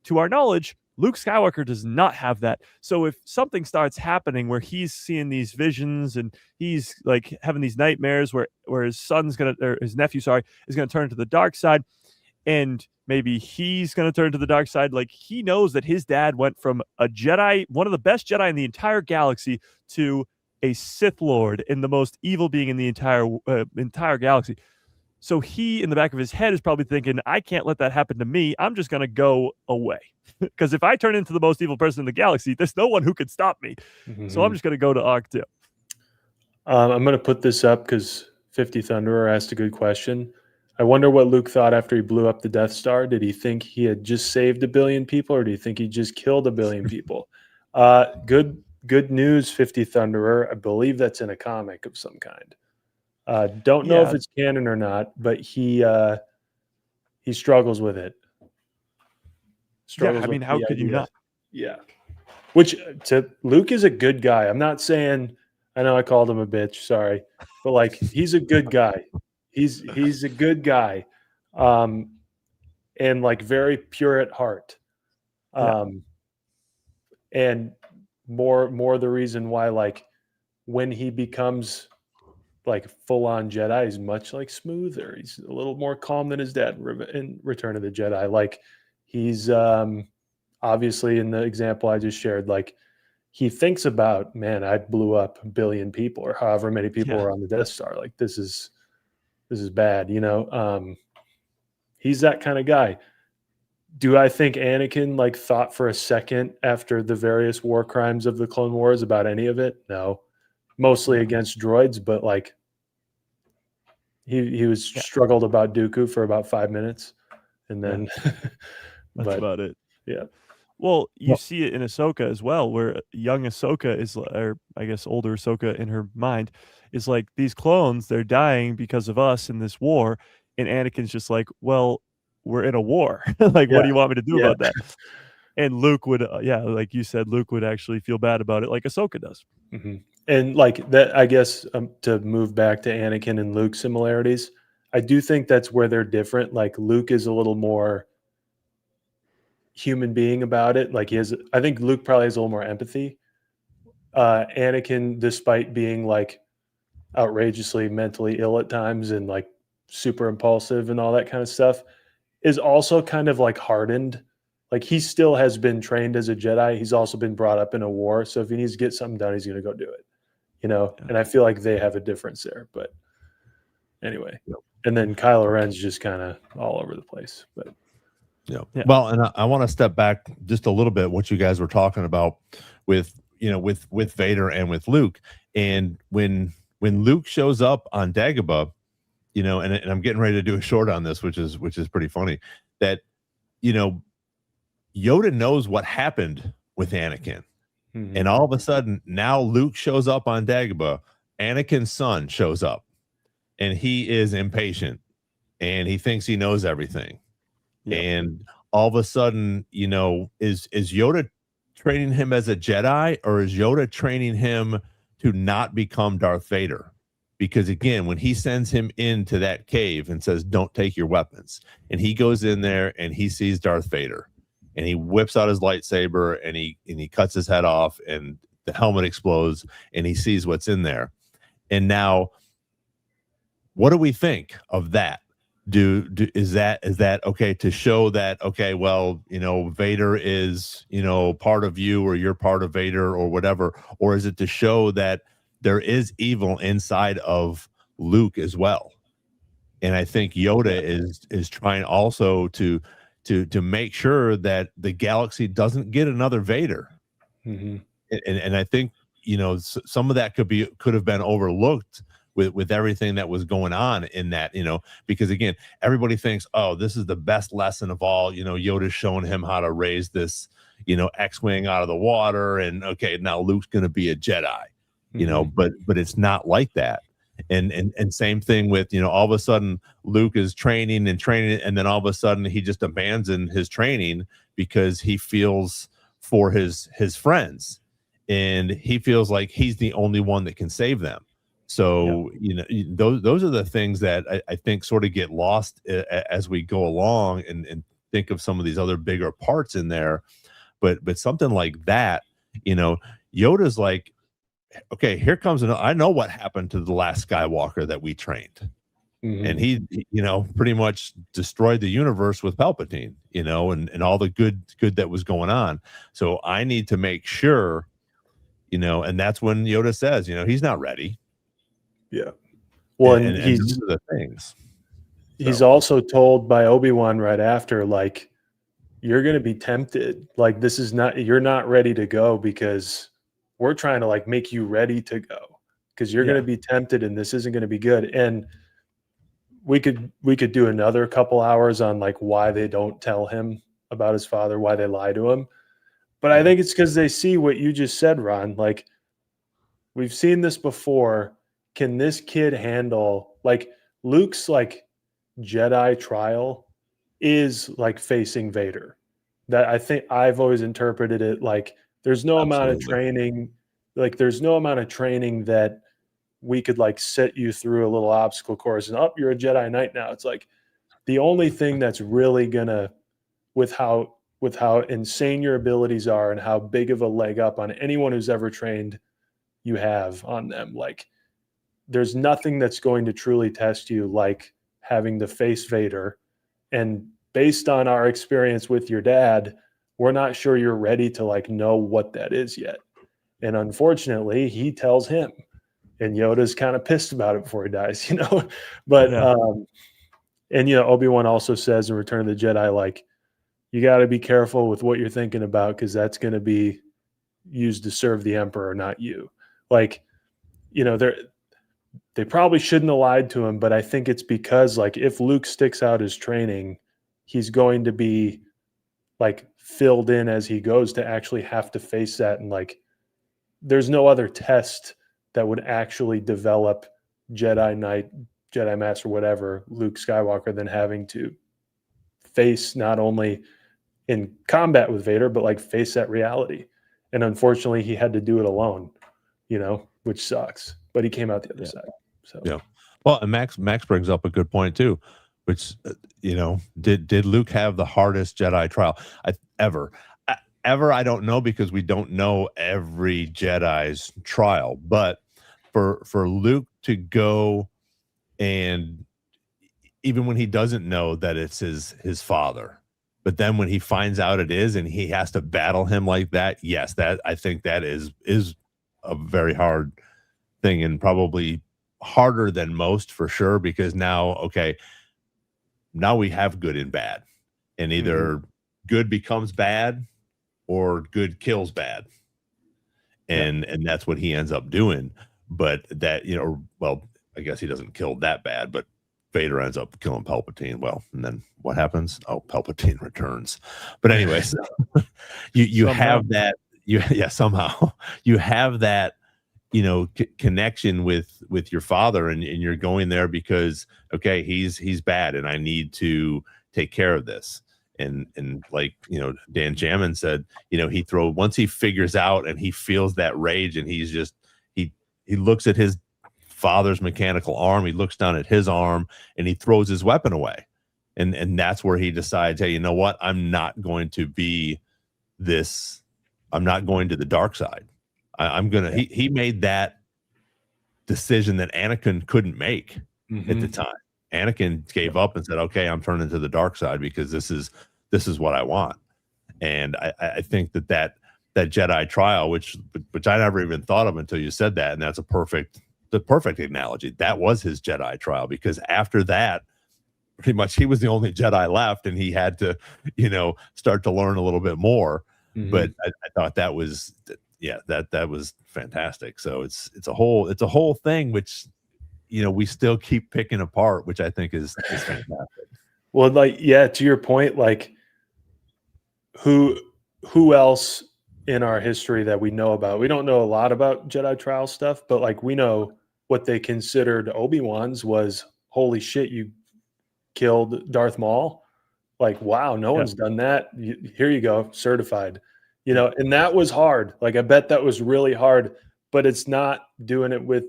To our knowledge, Luke Skywalker does not have that. So if something starts happening where he's seeing these visions and he's like having these nightmares where his his nephew, is gonna turn to the dark side, and maybe he's gonna turn to the dark side, like he knows that his dad went from a Jedi, one of the best Jedi in the entire galaxy, to a Sith Lord and the most evil being in the entire galaxy. So he, in the back of his head, is probably thinking, I can't let that happen to me. I'm just going to go away. Because if I turn into the most evil person in the galaxy, there's no one who could stop me. So I'm just going to go to Octo. I'm going to put this up because 50 Thunderer asked a good question. I wonder what Luke thought after he blew up the Death Star. Did he think he had just saved 1 billion people, or do you think he just killed 1 billion people? Good news, 50 Thunderer. I believe that's in a comic of some kind. Don't know if it's canon or not, but he struggles with it. I mean, how could you not? Yeah. Which Luke is a good guy. I'm not saying, I know I called him a bitch, sorry, but like he's a good guy. He's a good guy, and like very pure at heart, and more the reason why, like, when he becomes like full-on Jedi, he's much like smoother. He's a little more calm than his dad in Return of the Jedi. Like, he's obviously, in the example I just shared, like he thinks about, man, I blew up 1 billion people, or however many people were on the Death Star. Like, this is bad, he's that kind of guy. Do I think Anakin like thought for a second after the various war crimes of the Clone Wars about any of it? No. Mostly against droids, but like he was struggled about Dooku for about 5 minutes, and then that's about it. Yeah. Well, you see it in Ahsoka as well, where young Ahsoka is, or I guess older Ahsoka in her mind, is like, these clones, they're dying because of us in this war, and Anakin's just like, well, we're in a war. Like, what do you want me to do about that? And Luke would, like you said, Luke would actually feel bad about it, like Ahsoka does. And like that, I guess, to move back to Anakin and Luke similarities, I do think that's where they're different. Like, Luke is a little more human being about it. Like, I think Luke probably has a little more empathy. Anakin, despite being like outrageously mentally ill at times and like super impulsive and all that kind of stuff, is also kind of like hardened. Like, he still has been trained as a Jedi. He's also been brought up in a war. So if he needs to get something done, he's going to go do it, And I feel like they have a difference there. But anyway, and then Kylo Ren's just kind of all over the place. But well, and I want to step back just a little bit, what you guys were talking about with Vader and with Luke. And when Luke shows up on Dagobah, you know, and I'm getting ready to do a short on this, which is pretty funny, that, you know, Yoda knows what happened with Anakin. And all of a sudden, now Luke shows up on Dagobah. Anakin's son shows up, and he is impatient, and he thinks he knows everything. Yep. And all of a sudden, you know, is Yoda training him as a Jedi, or is Yoda training him to not become Darth Vader? Because again, when he sends him into that cave and says, "Don't take your weapons," and he goes in there and he sees Darth Vader, and he whips out his lightsaber and he cuts his head off, and the helmet explodes, and he sees what's in there. And now, what do we think of that? Is that okay to show that, okay, well, you know, Vader is, you know, part of you, or you're part of Vader, or whatever, or is it to show that there is evil inside of Luke as well? And I think Yoda is trying also to make sure that the galaxy doesn't get another Vader. And I think, you know, some of that could have been overlooked with everything that was going on in that, you know, because again, everybody thinks, oh, this is the best lesson of all, you know, Yoda's showing him how to raise this, you know, X-Wing out of the water, and okay, now Luke's going to be a Jedi, you know, but it's not like that. And same thing with, you know, all of a sudden Luke is training, and then all of a sudden he just abandons his training because he feels for his friends, and he feels like he's the only one that can save them. So, you know, those are the things that I think sort of get lost as we go along and think of some of these other bigger parts in there. But something like that, you know, Yoda's like, okay, here comes I know what happened to the last Skywalker that we trained. And he, you know, pretty much destroyed the universe with Palpatine, you know, and all the good that was going on. So I need to make sure, you know, and that's when Yoda says, you know, he's not ready. Yeah. Well, and these are the things. He's also told by Obi-Wan right after, like, you're going to be tempted. Like, this is not, you're not ready to go, because we're trying to like make you ready to go, because you're going to be tempted, and this isn't going to be good. And we could do another couple hours on like why they don't tell him about his father, why they lie to him. But I think it's because they see what you just said, Ron. Like, we've seen this before. Can this kid handle, like, Luke's like Jedi trial is like facing Vader? That, I think I've always interpreted it like there's no amount of training, like there's no amount of training that we could like set you through a little obstacle course and you're a Jedi Knight now. It's like the only thing that's really gonna, with how insane your abilities are and how big of a leg up on anyone who's ever trained you have on them, like, there's nothing that's going to truly test you like having to face Vader. And based on our experience with your dad, we're not sure you're ready to like know what that is yet. And unfortunately, he tells him, and Yoda's kind of pissed about it before he dies, you know. But and you know, Obi-Wan also says in Return of the Jedi, like, you got to be careful with what you're thinking about, because that's going to be used to serve the Emperor, not you. Like, you know, they probably shouldn't have lied to him, but I think it's because, like, if Luke sticks out his training, he's going to be like filled in as he goes to actually have to face that. And like, there's no other test that would actually develop Jedi Knight, Jedi Master, whatever, Luke Skywalker, than having to face not only in combat with Vader, but like face that reality. And unfortunately, he had to do it alone, you know, which sucks. But he came out the other side. So well, and Max brings up a good point too, which you know, did Luke have the hardest Jedi trial ever? I don't know, because we don't know every Jedi's trial. But for Luke to go, and even when he doesn't know that it's his father, but then when he finds out it is, and he has to battle him like that, yes, that I think that is a very hard thing, and probably harder than most, for sure, because now we have good and bad, and either good becomes bad or good kills bad, and that's what he ends up doing. But that, you know, well, I guess he doesn't kill that bad, but Vader ends up killing Palpatine. Well, and then what happens? Oh, Palpatine returns. But anyways, you have that. Somehow you have that, connection with your father, and you're going there because, okay, he's bad, and I need to take care of this. And like, Dan Djarin said, once he figures out and he feels that rage, and he's just he looks at his father's mechanical arm, he looks down at his arm, and he throws his weapon away, and that's where he decides, hey, you know what, I'm not going to be this, I'm not going to the dark side. I'm gonna he made that decision that Anakin couldn't make at the time. Anakin gave up and said, okay, I'm turning to the dark side because this is what I want. And I think that Jedi trial, which I never even thought of until you said that, and that's the perfect analogy. That was his Jedi trial, because after that, pretty much he was the only Jedi left, and he had to, start to learn a little bit more. But I thought that was, that was fantastic. So it's a whole thing, which, we still keep picking apart, which I think is fantastic. Well, to your point, like who else in our history that we know about? We don't know a lot about Jedi trial stuff, but like we know what they considered Obi-Wan's was, holy shit, you killed Darth Maul. Like, wow, no one's done that. Here you go, certified. And that was hard. Like, I bet that was really hard, but it's not doing it with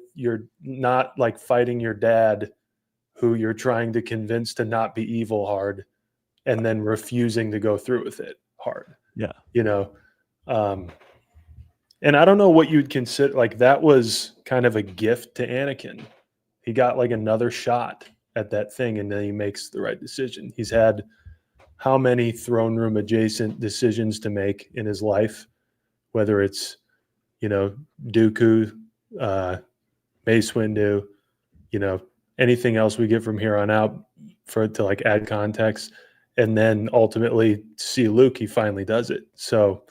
not like fighting your dad, who you're trying to convince to not be evil, hard, and then refusing to go through with it hard. Yeah. And I don't know what you'd consider, like, that was kind of a gift to Anakin. He got like another shot at that thing, and then he makes the right decision. He's had how many throne room adjacent decisions to make in his life, whether it's, Dooku, Mace Windu, anything else we get from here on out to like add context. And then ultimately see Luke, he finally does it. So,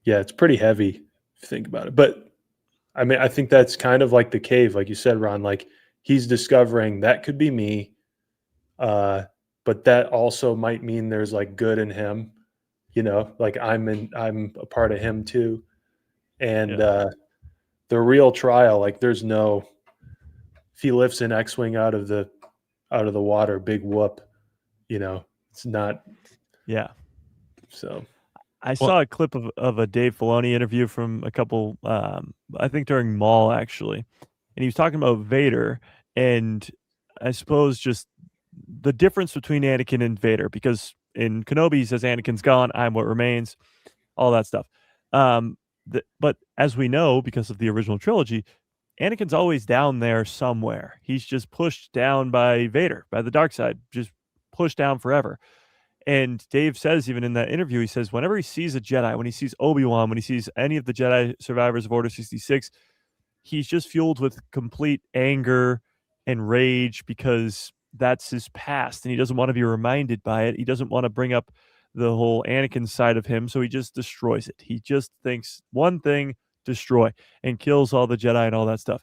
it's pretty heavy if you think about it. But I mean, I think that's kind of like the cave, like you said, Ron, like he's discovering that could be me. But that also might mean there's like good in him, like I'm a part of him too. And the real trial, like there's no, if he lifts an X-Wing out of the water, big whoop, it's not. Yeah. So I saw a clip of a Dave Filoni interview from a couple, I think during Maul actually, and he was talking about Vader, and I suppose just the difference between Anakin and Vader, because in Kenobi he says Anakin's gone, I'm what remains, all that stuff. But as we know, because of the original trilogy, Anakin's always down there somewhere. He's just pushed down by Vader, by the dark side, just pushed down forever. And Dave says, even in that interview, he says whenever he sees a Jedi, when he sees Obi-Wan, when he sees any of the Jedi survivors of Order 66, he's just fueled with complete anger and rage, because that's his past, and he doesn't want to be reminded by it. He doesn't want to bring up the whole Anakin side of him, so he just destroys it. He just thinks one thing, destroy, and kills all the Jedi and all that stuff.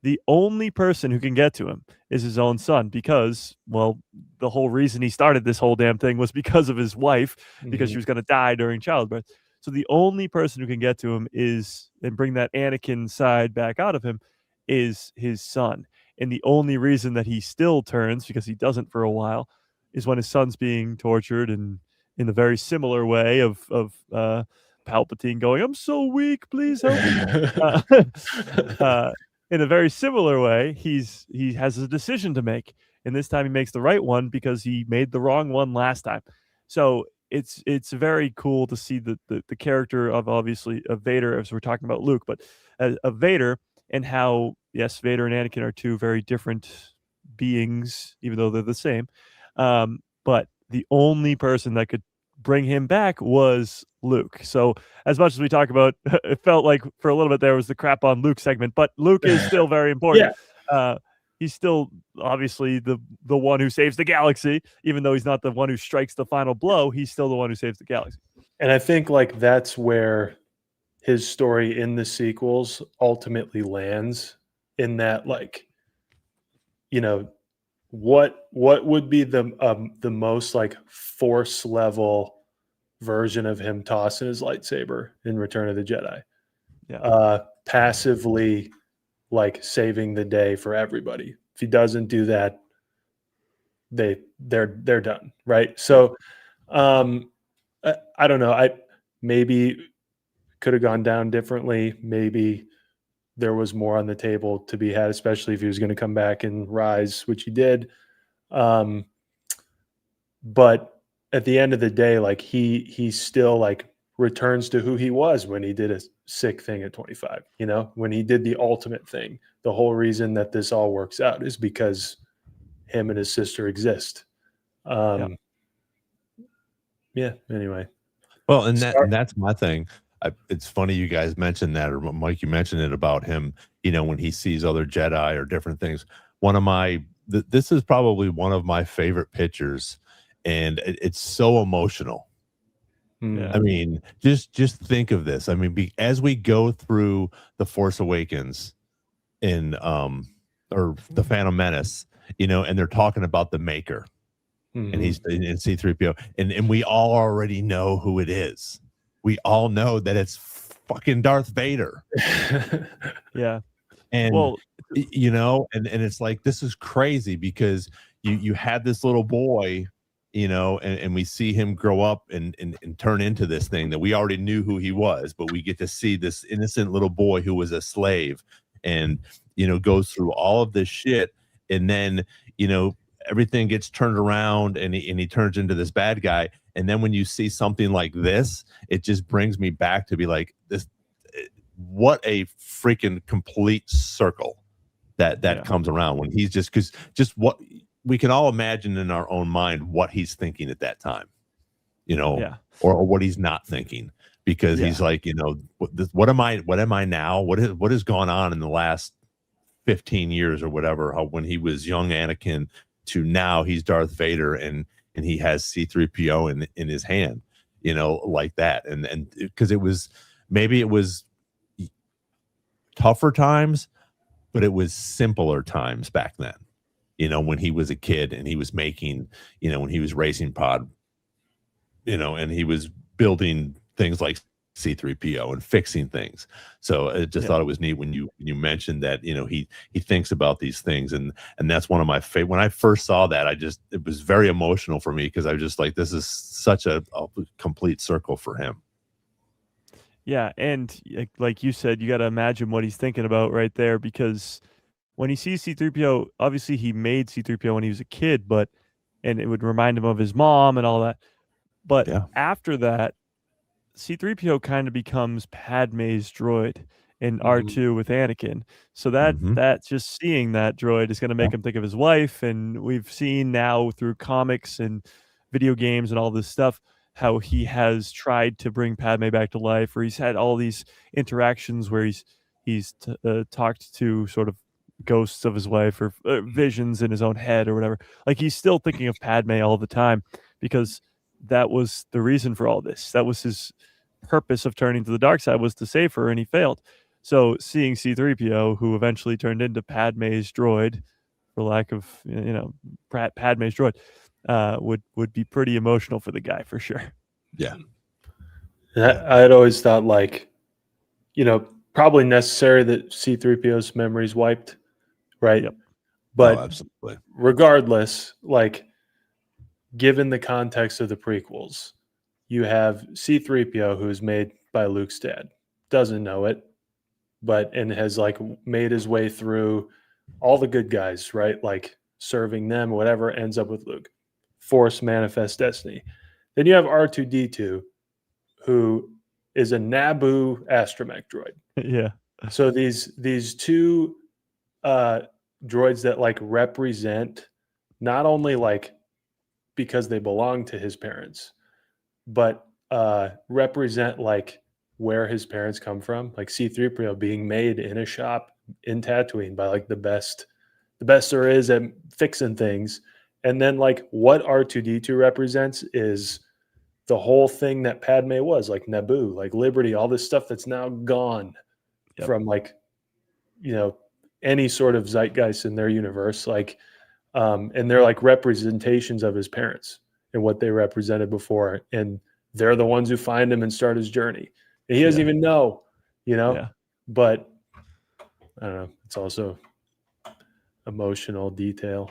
The only person who can get to him is his own son, because, well, the whole reason he started this whole damn thing was because of his wife, because she was going to die during childbirth. So the only person who can get to him and bring that Anakin side back out of him is his son. And the only reason that he still turns, because he doesn't for a while, is when his son's being tortured, and in a very similar way of Palpatine going, "I'm so weak, please help me." In a very similar way, he has a decision to make, and this time he makes the right one because he made the wrong one last time. So it's very cool to see the character of, obviously, of Vader, as we're talking about Luke, but of Vader, and how, yes, Vader and Anakin are two very different beings, even though they're the same. But the only person that could bring him back was Luke. So as much as we talk about, it felt like for a little bit there was the crap on Luke segment, but Luke is still very important. He's still obviously the one who saves the galaxy, even though he's not the one who strikes the final blow. He's still the one who saves the galaxy. And I think like that's where his story in the sequels ultimately lands, in that like you know, what would be the most like Force level version of him tossing his lightsaber in Return of the Jedi? Yeah. Passively like saving the day for everybody. If he doesn't do that, they're done, right? So I don't know. I maybe could have gone down differently. Maybe there was more on the table to be had, especially if he was going to come back and rise, which he did. But at the end of the day, like he still like returns to who he was when he did a sick thing at 25, you know, when he did the ultimate thing. The whole reason that this all works out is because him and his sister exist. Yeah. Anyway. Well, and that's my thing. It's funny you guys mentioned that, or Mike, you mentioned it about him, you know, when he sees other Jedi or different things. This is probably one of my favorite pictures, and it's so emotional. Yeah. I mean, just think of this. I mean, as we go through The Force Awakens in or The Phantom Menace, you know, and they're talking about the Maker, and he's in C-3PO, and we all already know who it is. We all know that it's fucking Darth Vader. Yeah. And Well, you know, and it's like, this is crazy because you had this little boy, you know, and we see him grow up and turn into this thing that we already knew who he was, but we get to see this innocent little boy who was a slave and, you know, goes through all of this shit, and then, you know, everything gets turned around and he turns into this bad guy. And then when you see something like this, it just brings me back to be like, this, what a freaking complete circle that comes around when he's just what we can all imagine in our own mind what he's thinking at that time, you know, or what he's not thinking, because he's like, you know, what am I now? What has gone on in the last 15 years or whatever, when he was young Anakin to now he's Darth Vader and he has C-3PO in his hand, you know, like that. And because it was tougher times, but it was simpler times back then, you know, when he was a kid and he was making, you know, when he was racing pod, you know, and he was building things like C-3PO and fixing things. So I just thought it was neat when you mentioned that, you know, he thinks about these things, and that's one of my favorite. When I first saw that, it was very emotional for me, because I was just like, this is such a complete circle for him. Yeah, and like you said, you got to imagine what he's thinking about right there, because when he sees C-3PO, obviously he made C-3PO when he was a kid, and it would remind him of his mom and all that. But after that, C-3PO kind of becomes Padme's droid in R2 with Anakin. So that just seeing that droid is going to make him think of his wife. And we've seen now through comics and video games and all this stuff how he has tried to bring Padme back to life, or he's had all these interactions where he's talked to sort of ghosts of his wife, or visions in his own head or whatever. Like, he's still thinking of Padme all the time, because that was the reason for all this. That was his purpose of turning to the dark side, was to save her, and he failed. So seeing C-3PO, who eventually turned into Padme's droid, for lack of, you know, Padme's droid, would be pretty emotional for the guy, for sure. Yeah. I had always thought, like, you know, probably necessary that C-3PO's memories wiped, right? Yep. But absolutely. Regardless, like, given the context of the prequels, you have C-3PO, who's made by Luke's dad, doesn't know it, and has like made his way through all the good guys, right? Like serving them, whatever, ends up with Luke. Force manifest destiny. Then you have R2-D2, who is a Naboo astromech droid. Yeah. So these two droids that like represent, not only like because they belong to his parents, but represent like where his parents come from, like C-3PO being made in a shop in Tatooine by like the best there is at fixing things. And then like what R2-D2 represents is the whole thing that Padme was, like Naboo, like Liberty, all this stuff that's now gone from, like, you know, any sort of zeitgeist in their universe, like, and they're like representations of his parents and what they represented before, and they're the ones who find him and start his journey. And he doesn't even know, but I don't know. It's also emotional detail.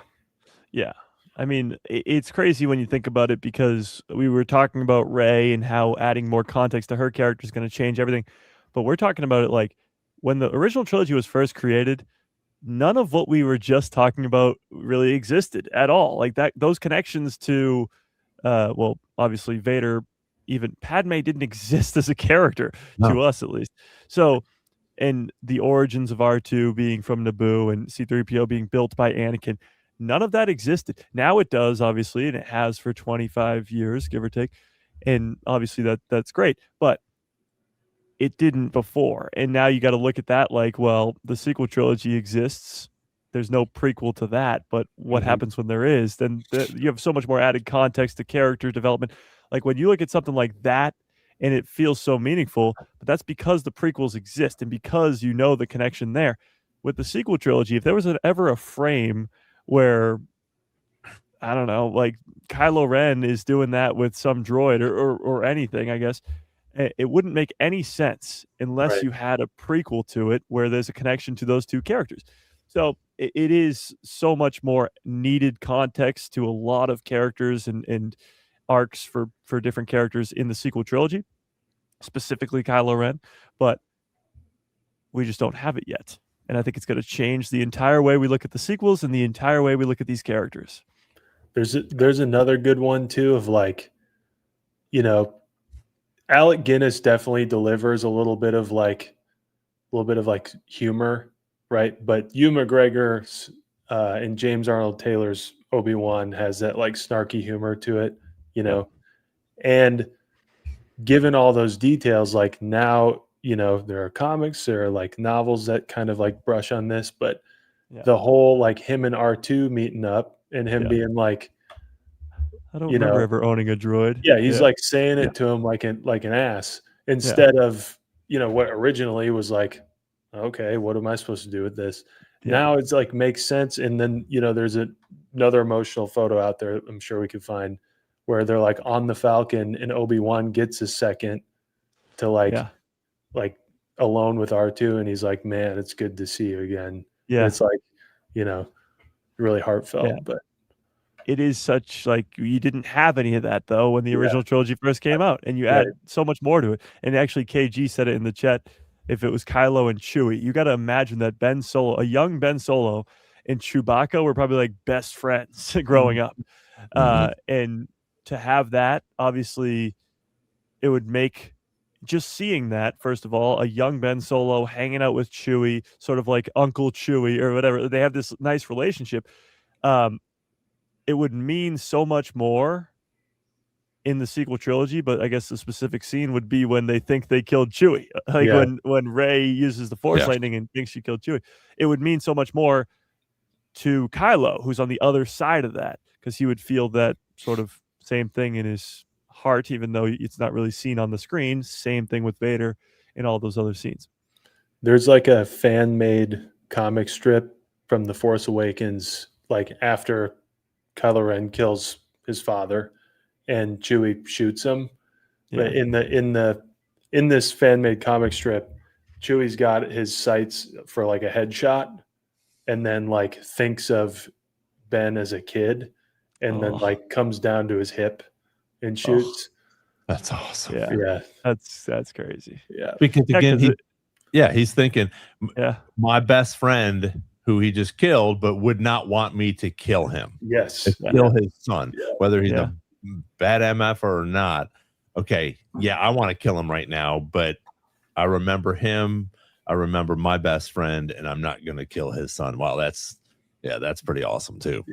Yeah. I mean, it's crazy when you think about it, because we were talking about Rey and how adding more context to her character is going to change everything. But we're talking about it like when the original trilogy was first created, none of what we were just talking about really existed at all. Like that, those connections to, well, obviously Vader, even Padme didn't exist as a character to us, at least. So, and the origins of R2 being from Naboo and C-3PO being built by Anakin, none of that existed. Now it does, obviously, and it has for 25 years, give or take. And obviously that's great, but it didn't before. And now you got to look at that like, well, the sequel trilogy exists. There's no prequel to that, but what happens when there is? Then you have so much more added context to character development. Like when you look at something like that, and it feels so meaningful, but that's because the prequels exist and because you know the connection there. With the sequel trilogy, if there was ever a frame where, I don't know, like Kylo Ren is doing that with some droid or anything, I guess, it wouldn't make any sense unless you had a prequel to it where there's a connection to those two characters. So it is so much more needed context to a lot of characters and arcs for different characters in the sequel trilogy, specifically Kylo Ren, but we just don't have it yet. And I think it's going to change the entire way we look at the sequels and the entire way we look at these characters. There's another good one too of like, Alec Guinness definitely delivers a little bit of like humor, right? But Ewan McGregor and James Arnold Taylor's Obi-Wan has that like snarky humor to it, and given all those details, like now, there are comics, there are like novels that kind of like brush on this, but the whole like him and R2 meeting up and him being like, I don't remember ever owning a droid. Yeah, he's like saying it to him like an ass instead of, what originally was like, okay, what am I supposed to do with this? Now it's like makes sense. And then, there's another emotional photo out there I'm sure we could find where they're like on the Falcon and Obi-Wan gets a second to like alone with R2 and he's like, man, it's good to see you again. Yeah. And it's like, really heartfelt, but it is such like you didn't have any of that though when the original trilogy first came out, and you add so much more to it. And actually KG said it in the chat, if it was Kylo and Chewie, you got to imagine that Ben Solo, a young Ben Solo and Chewbacca were probably like best friends growing up. And to have that, obviously it would make just seeing that, first of all, a young Ben Solo hanging out with Chewie, sort of like Uncle Chewie or whatever. They have this nice relationship. It would mean so much more in the sequel trilogy, but I guess the specific scene would be when they think they killed Chewie. Like when Rey uses the Force lightning and thinks she killed Chewie. It would mean so much more to Kylo, who's on the other side of that, because he would feel that sort of same thing in his heart, even though it's not really seen on the screen. Same thing with Vader and all those other scenes. There's like a fan-made comic strip from The Force Awakens, like after Kylo Ren kills his father and Chewie shoots him. But in this fan-made comic strip, Chewie's got his sights for like a headshot and then like thinks of Ben as a kid and then like comes down to his hip and shoots. That's awesome. Yeah. That's crazy. Yeah. Because again, he's thinking, my best friend who he just killed, but would not want me to kill him. Yes. To kill his son, whether he's a bad MF or not. Okay. Yeah. I want to kill him right now, but I remember him. I remember my best friend and I'm not going to kill his son. Wow. That's pretty awesome too.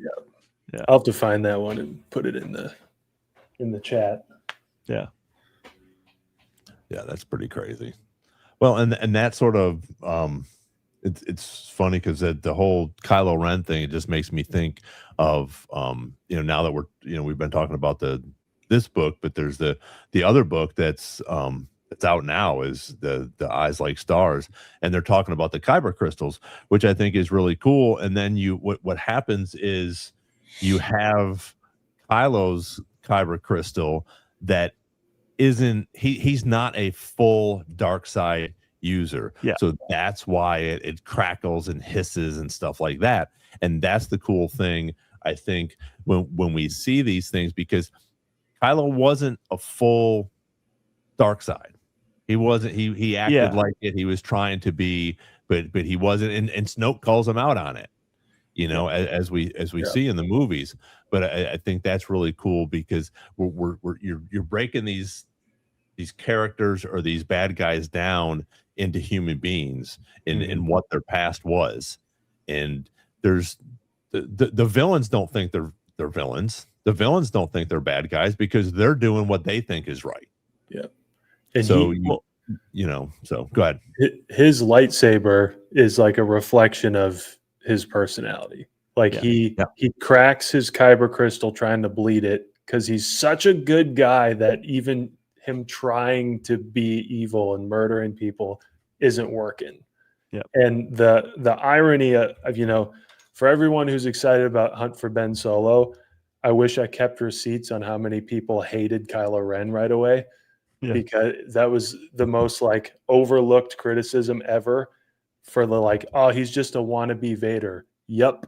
Yeah. I'll have to find that one and put it in the chat. Yeah. Yeah. That's pretty crazy. Well, and that sort of, it's funny because the whole Kylo Ren thing, it just makes me think of, now that we've been talking about this book, but there's the other book that's that's out now is the Eyes Like Stars, and they're talking about the Kyber crystals, which I think is really cool. And then what happens is you have Kylo's Kyber crystal that isn't he's not a full dark side user. Yeah. So that's why it crackles and hisses and stuff like that. And that's the cool thing, I think, when we see these things, because Kylo wasn't a full dark side. He wasn't, he acted like it. He was trying to be, but he wasn't, and Snoke calls him out on it, you know, as we see in the movies. But I think that's really cool, because you're breaking these characters or these bad guys down into human beings in what their past was. And there's the villains don't think they're villains. The villains don't think they're bad guys, because they're doing what they think is right. Yeah. And so so go ahead. His lightsaber is like a reflection of his personality. Like he cracks his Kyber crystal trying to bleed it, because he's such a good guy that even him trying to be evil and murdering people isn't working. Yeah. And the irony of, for everyone who's excited about Hunt for Ben Solo, I wish I kept receipts on how many people hated Kylo Ren right away, because that was the most like overlooked criticism ever, for the oh, he's just a wannabe Vader. Yep.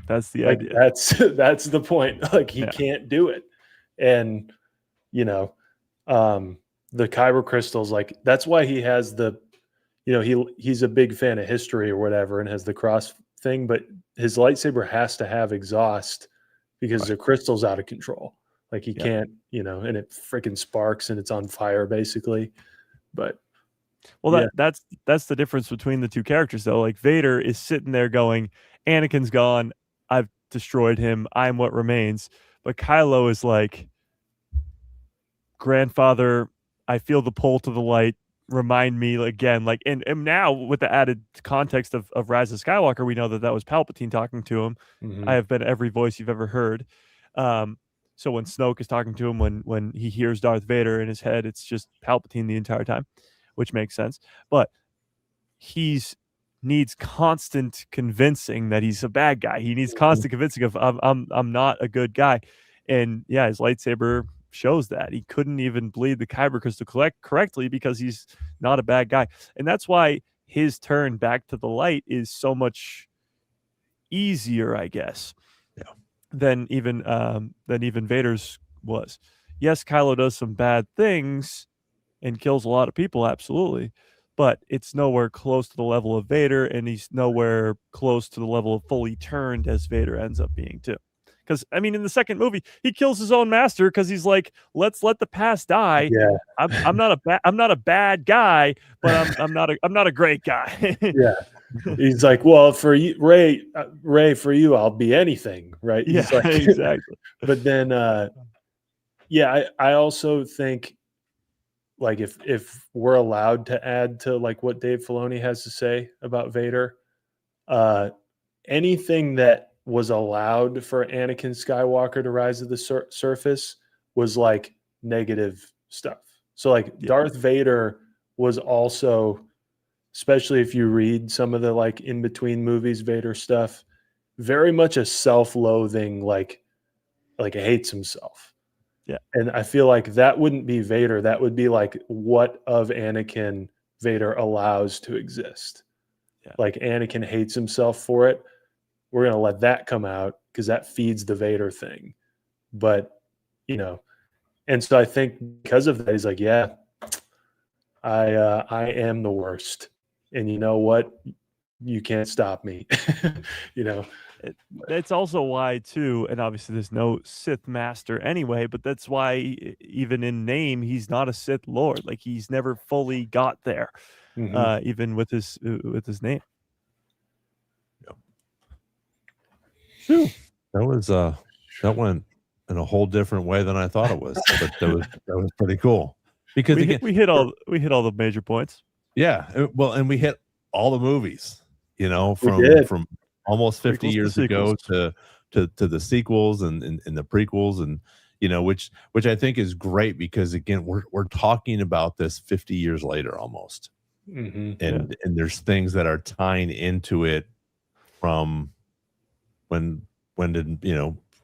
That's the idea. That's the point. Like he can't do it. And the Kyber crystals, like that's why he has the, he's a big fan of history or whatever and has the cross thing, but his lightsaber has to have exhaust, because the crystal's out of control. Like he can't, and it freaking sparks and it's on fire basically. But that's the difference between the two characters though. Like Vader is sitting there going, Anakin's gone, I've destroyed him, I'm what remains. But Kylo is like, grandfather, I feel the pull to the light, remind me again. Like, and now with the added context of Rise of Skywalker, we know that was Palpatine talking to him. I have been every voice you've ever heard. So when Snoke is talking to him, when he hears Darth Vader in his head, it's just Palpatine the entire time, which makes sense. But needs constant convincing that he's a bad guy. He needs constant convincing of I'm not a good guy. And his lightsaber shows that. He couldn't even bleed the Kyber crystal correctly because he's not a bad guy. And that's why his turn back to the light is so much easier, I guess, than even Vader's was. Yes, Kylo does some bad things and kills a lot of people, absolutely, but it's nowhere close to the level of Vader, and he's nowhere close to the level of fully turned as Vader ends up being too. Because in the second movie, he kills his own master because he's like, "Let's let the past die." Yeah, I'm not a bad guy, but I'm not a great guy. He's like, well, for you, Ray, for you, I'll be anything, right? Yeah, He's like, exactly. But then, I also think, like, if we're allowed to add to like what Dave Filoni has to say about Vader, anything that was allowed for Anakin Skywalker to rise to the surface was like negative stuff. So like Darth Vader was also, especially if you read some of the like in between movies Vader stuff, very much a self-loathing, like hates himself. Yeah. And I feel like that wouldn't be Vader. That would be like what of Anakin Vader allows to exist. Yeah. Like Anakin hates himself for it. We're going to let that come out because that feeds the Vader thing. But, and so I think because of that, he's like, yeah, I am the worst. And you know what? You can't stop me. It's also why too, and obviously there's no Sith master anyway, but that's why even in name, he's not a Sith Lord. Like he's never fully got there, even with his name. Phew. That went in a whole different way than I thought it was, but that was pretty cool because we hit all the major points. Yeah, well, and we hit all the movies, from almost 50 years ago to the sequels and the prequels, and which I think is great, because again, we're talking about this 50 years later almost. And there's things that are tying into it from when did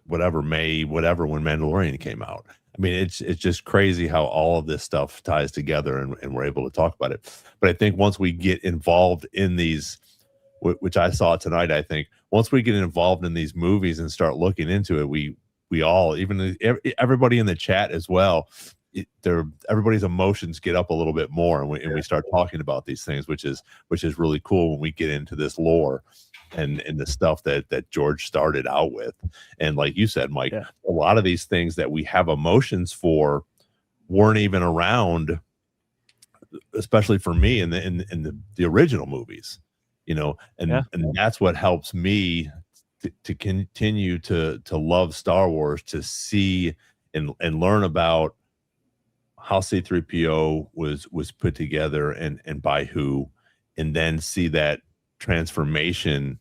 whatever when Mandalorian came out. I mean, it's just crazy how all of this stuff ties together, and we're able to talk about it. But I think once we get involved in these, which I saw tonight, I think once we get involved in these movies and start looking into it, we all, even everybody in the chat as well, everybody's emotions get up a little bit more, and we start talking about these things, which is really cool when we get into this lore and the stuff that George started out with. And like you said, Mike, a lot of these things that we have emotions for weren't even around, especially for me in the original movies, and that's what helps me to continue to love Star Wars, to see and learn about how C-3PO was put together and by who, and then see that transformation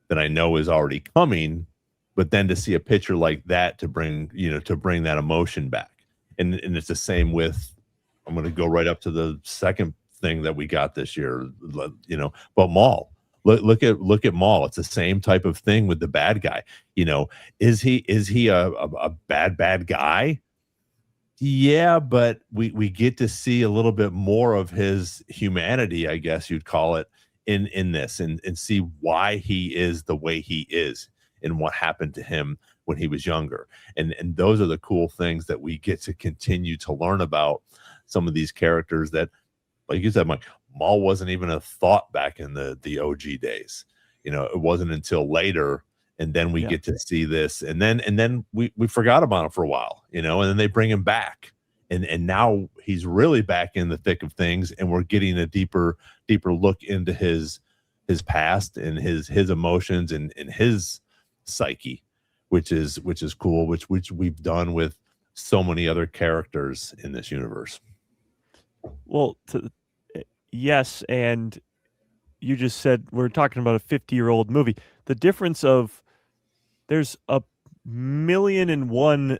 that I know is already coming, but then to see a picture like that to bring that emotion back. And it's the same with, I'm going to go right up to the second thing that we got this year, but Maul. Look at Maul. It's the same type of thing with the bad guy. Is he a bad guy? Yeah, but we get to see a little bit more of his humanity, I guess you'd call it, in this, and see why he is the way he is and what happened to him when he was younger. And those are the cool things that we get to continue to learn about some of these characters that, like you said, Mike, Maul wasn't even a thought back in the OG days. It wasn't until later, and then we get to see this, and then we forgot about him for a while, and then they bring him back, and now he's really back in the thick of things, and we're getting a deeper look into his past and his emotions and his psyche, which is cool, which we've done with so many other characters in this universe. Well, yes, and you just said we're talking about a 50-year-old movie. The difference of there's a million and one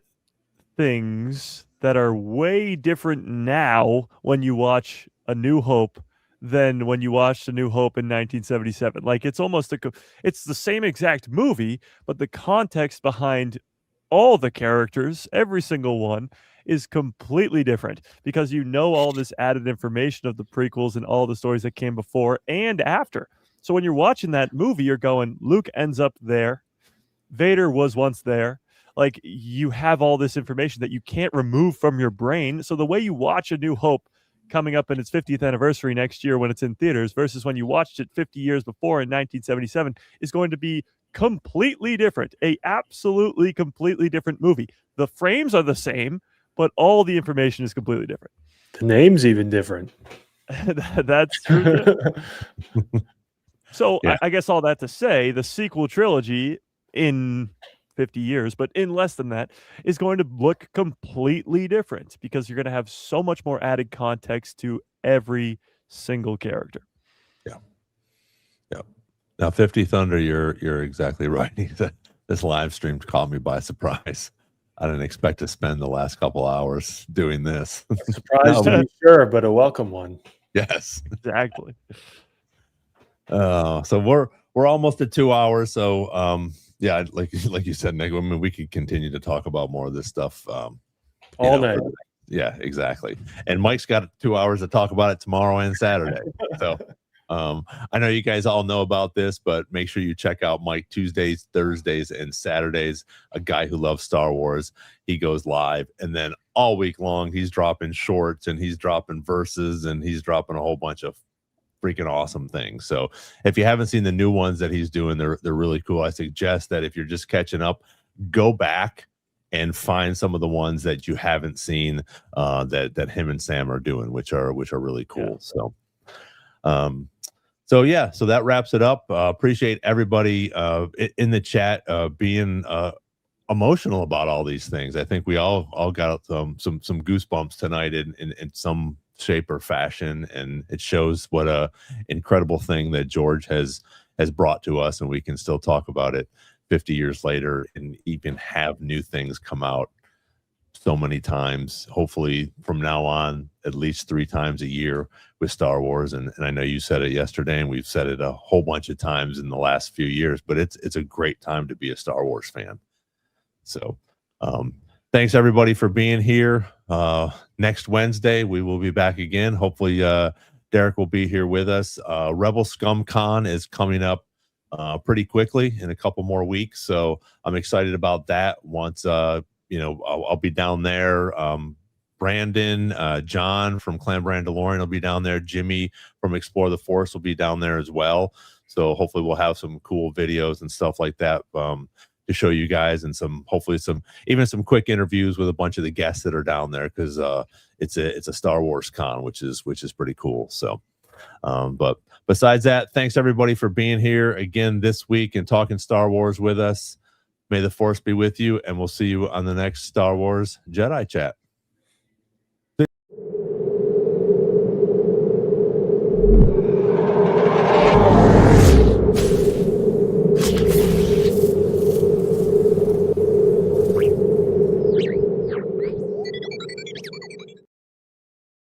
things that are way different now when you watch A New Hope than when you watched A New Hope in 1977. Like, it's almost it's the same exact movie, but the context behind all the characters, every single one, is completely different, because all this added information of the prequels and all the stories that came before and after. So when you're watching that movie, you're going, Luke ends up there, Vader was once there. Like, you have all this information that you can't remove from your brain. So the way you watch A New Hope coming up in its 50th anniversary next year when it's in theaters versus when you watched it 50 years before in 1977 is going to be completely different. Absolutely completely different movie. The frames are the same, but all the information is completely different. The name's even different. That's true. So I guess all that to say, the sequel trilogy in 50 years, but in less than that, is going to look completely different, because you're going to have so much more added context to every single character. Yeah. Now, 50 Thunder, you're exactly right. This live stream caught me by surprise. I didn't expect to spend the last couple hours doing this. Surprised to be sure, but a welcome one. Yes, exactly. So we're almost at 2 hours. So yeah, like you said, Nick, I mean, we could continue to talk about more of this stuff all night. Yeah, exactly. And Mike's got 2 hours to talk about it tomorrow and Saturday. So I know you guys all know about this, but make sure you check out Mike Tuesdays, Thursdays, and Saturdays. A guy who loves Star Wars. He goes live, and then all week long he's dropping shorts, and he's dropping verses, and he's dropping a whole bunch of freaking awesome things. So if you haven't seen the new ones that he's doing, they're really cool. I suggest that if you're just catching up, go back and find some of the ones that you haven't seen that him and Sam are doing, which are really cool. Yeah. So yeah, so that wraps it up. Appreciate everybody in the chat being emotional about all these things. I think we all got some goosebumps tonight in some shape or fashion, and it shows what a incredible thing that George has brought to us, and we can still talk about it 50 years later and even have new things come out so many times, hopefully from now on, at least 3 times a year with Star Wars. And I know you said it yesterday, and we've said it a whole bunch of times in the last few years, but it's a great time to be a Star Wars fan. So thanks everybody for being here. Next Wednesday, we will be back again. Hopefully Derek will be here with us. Rebel Scum Con is coming up pretty quickly in a couple more weeks. So I'm excited about that. Once, I'll be down there. Brandon, John from Clan Mandalorian will be down there. Jimmy from Explore the Force will be down there as well. So hopefully we'll have some cool videos and stuff like that to show you guys, and hopefully some quick interviews with a bunch of the guests that are down there, because it's a Star Wars con, which is pretty cool. So, but besides that, thanks everybody for being here again this week and talking Star Wars with us. May the Force be with you, and we'll see you on the next Star Wars Jedi Chat.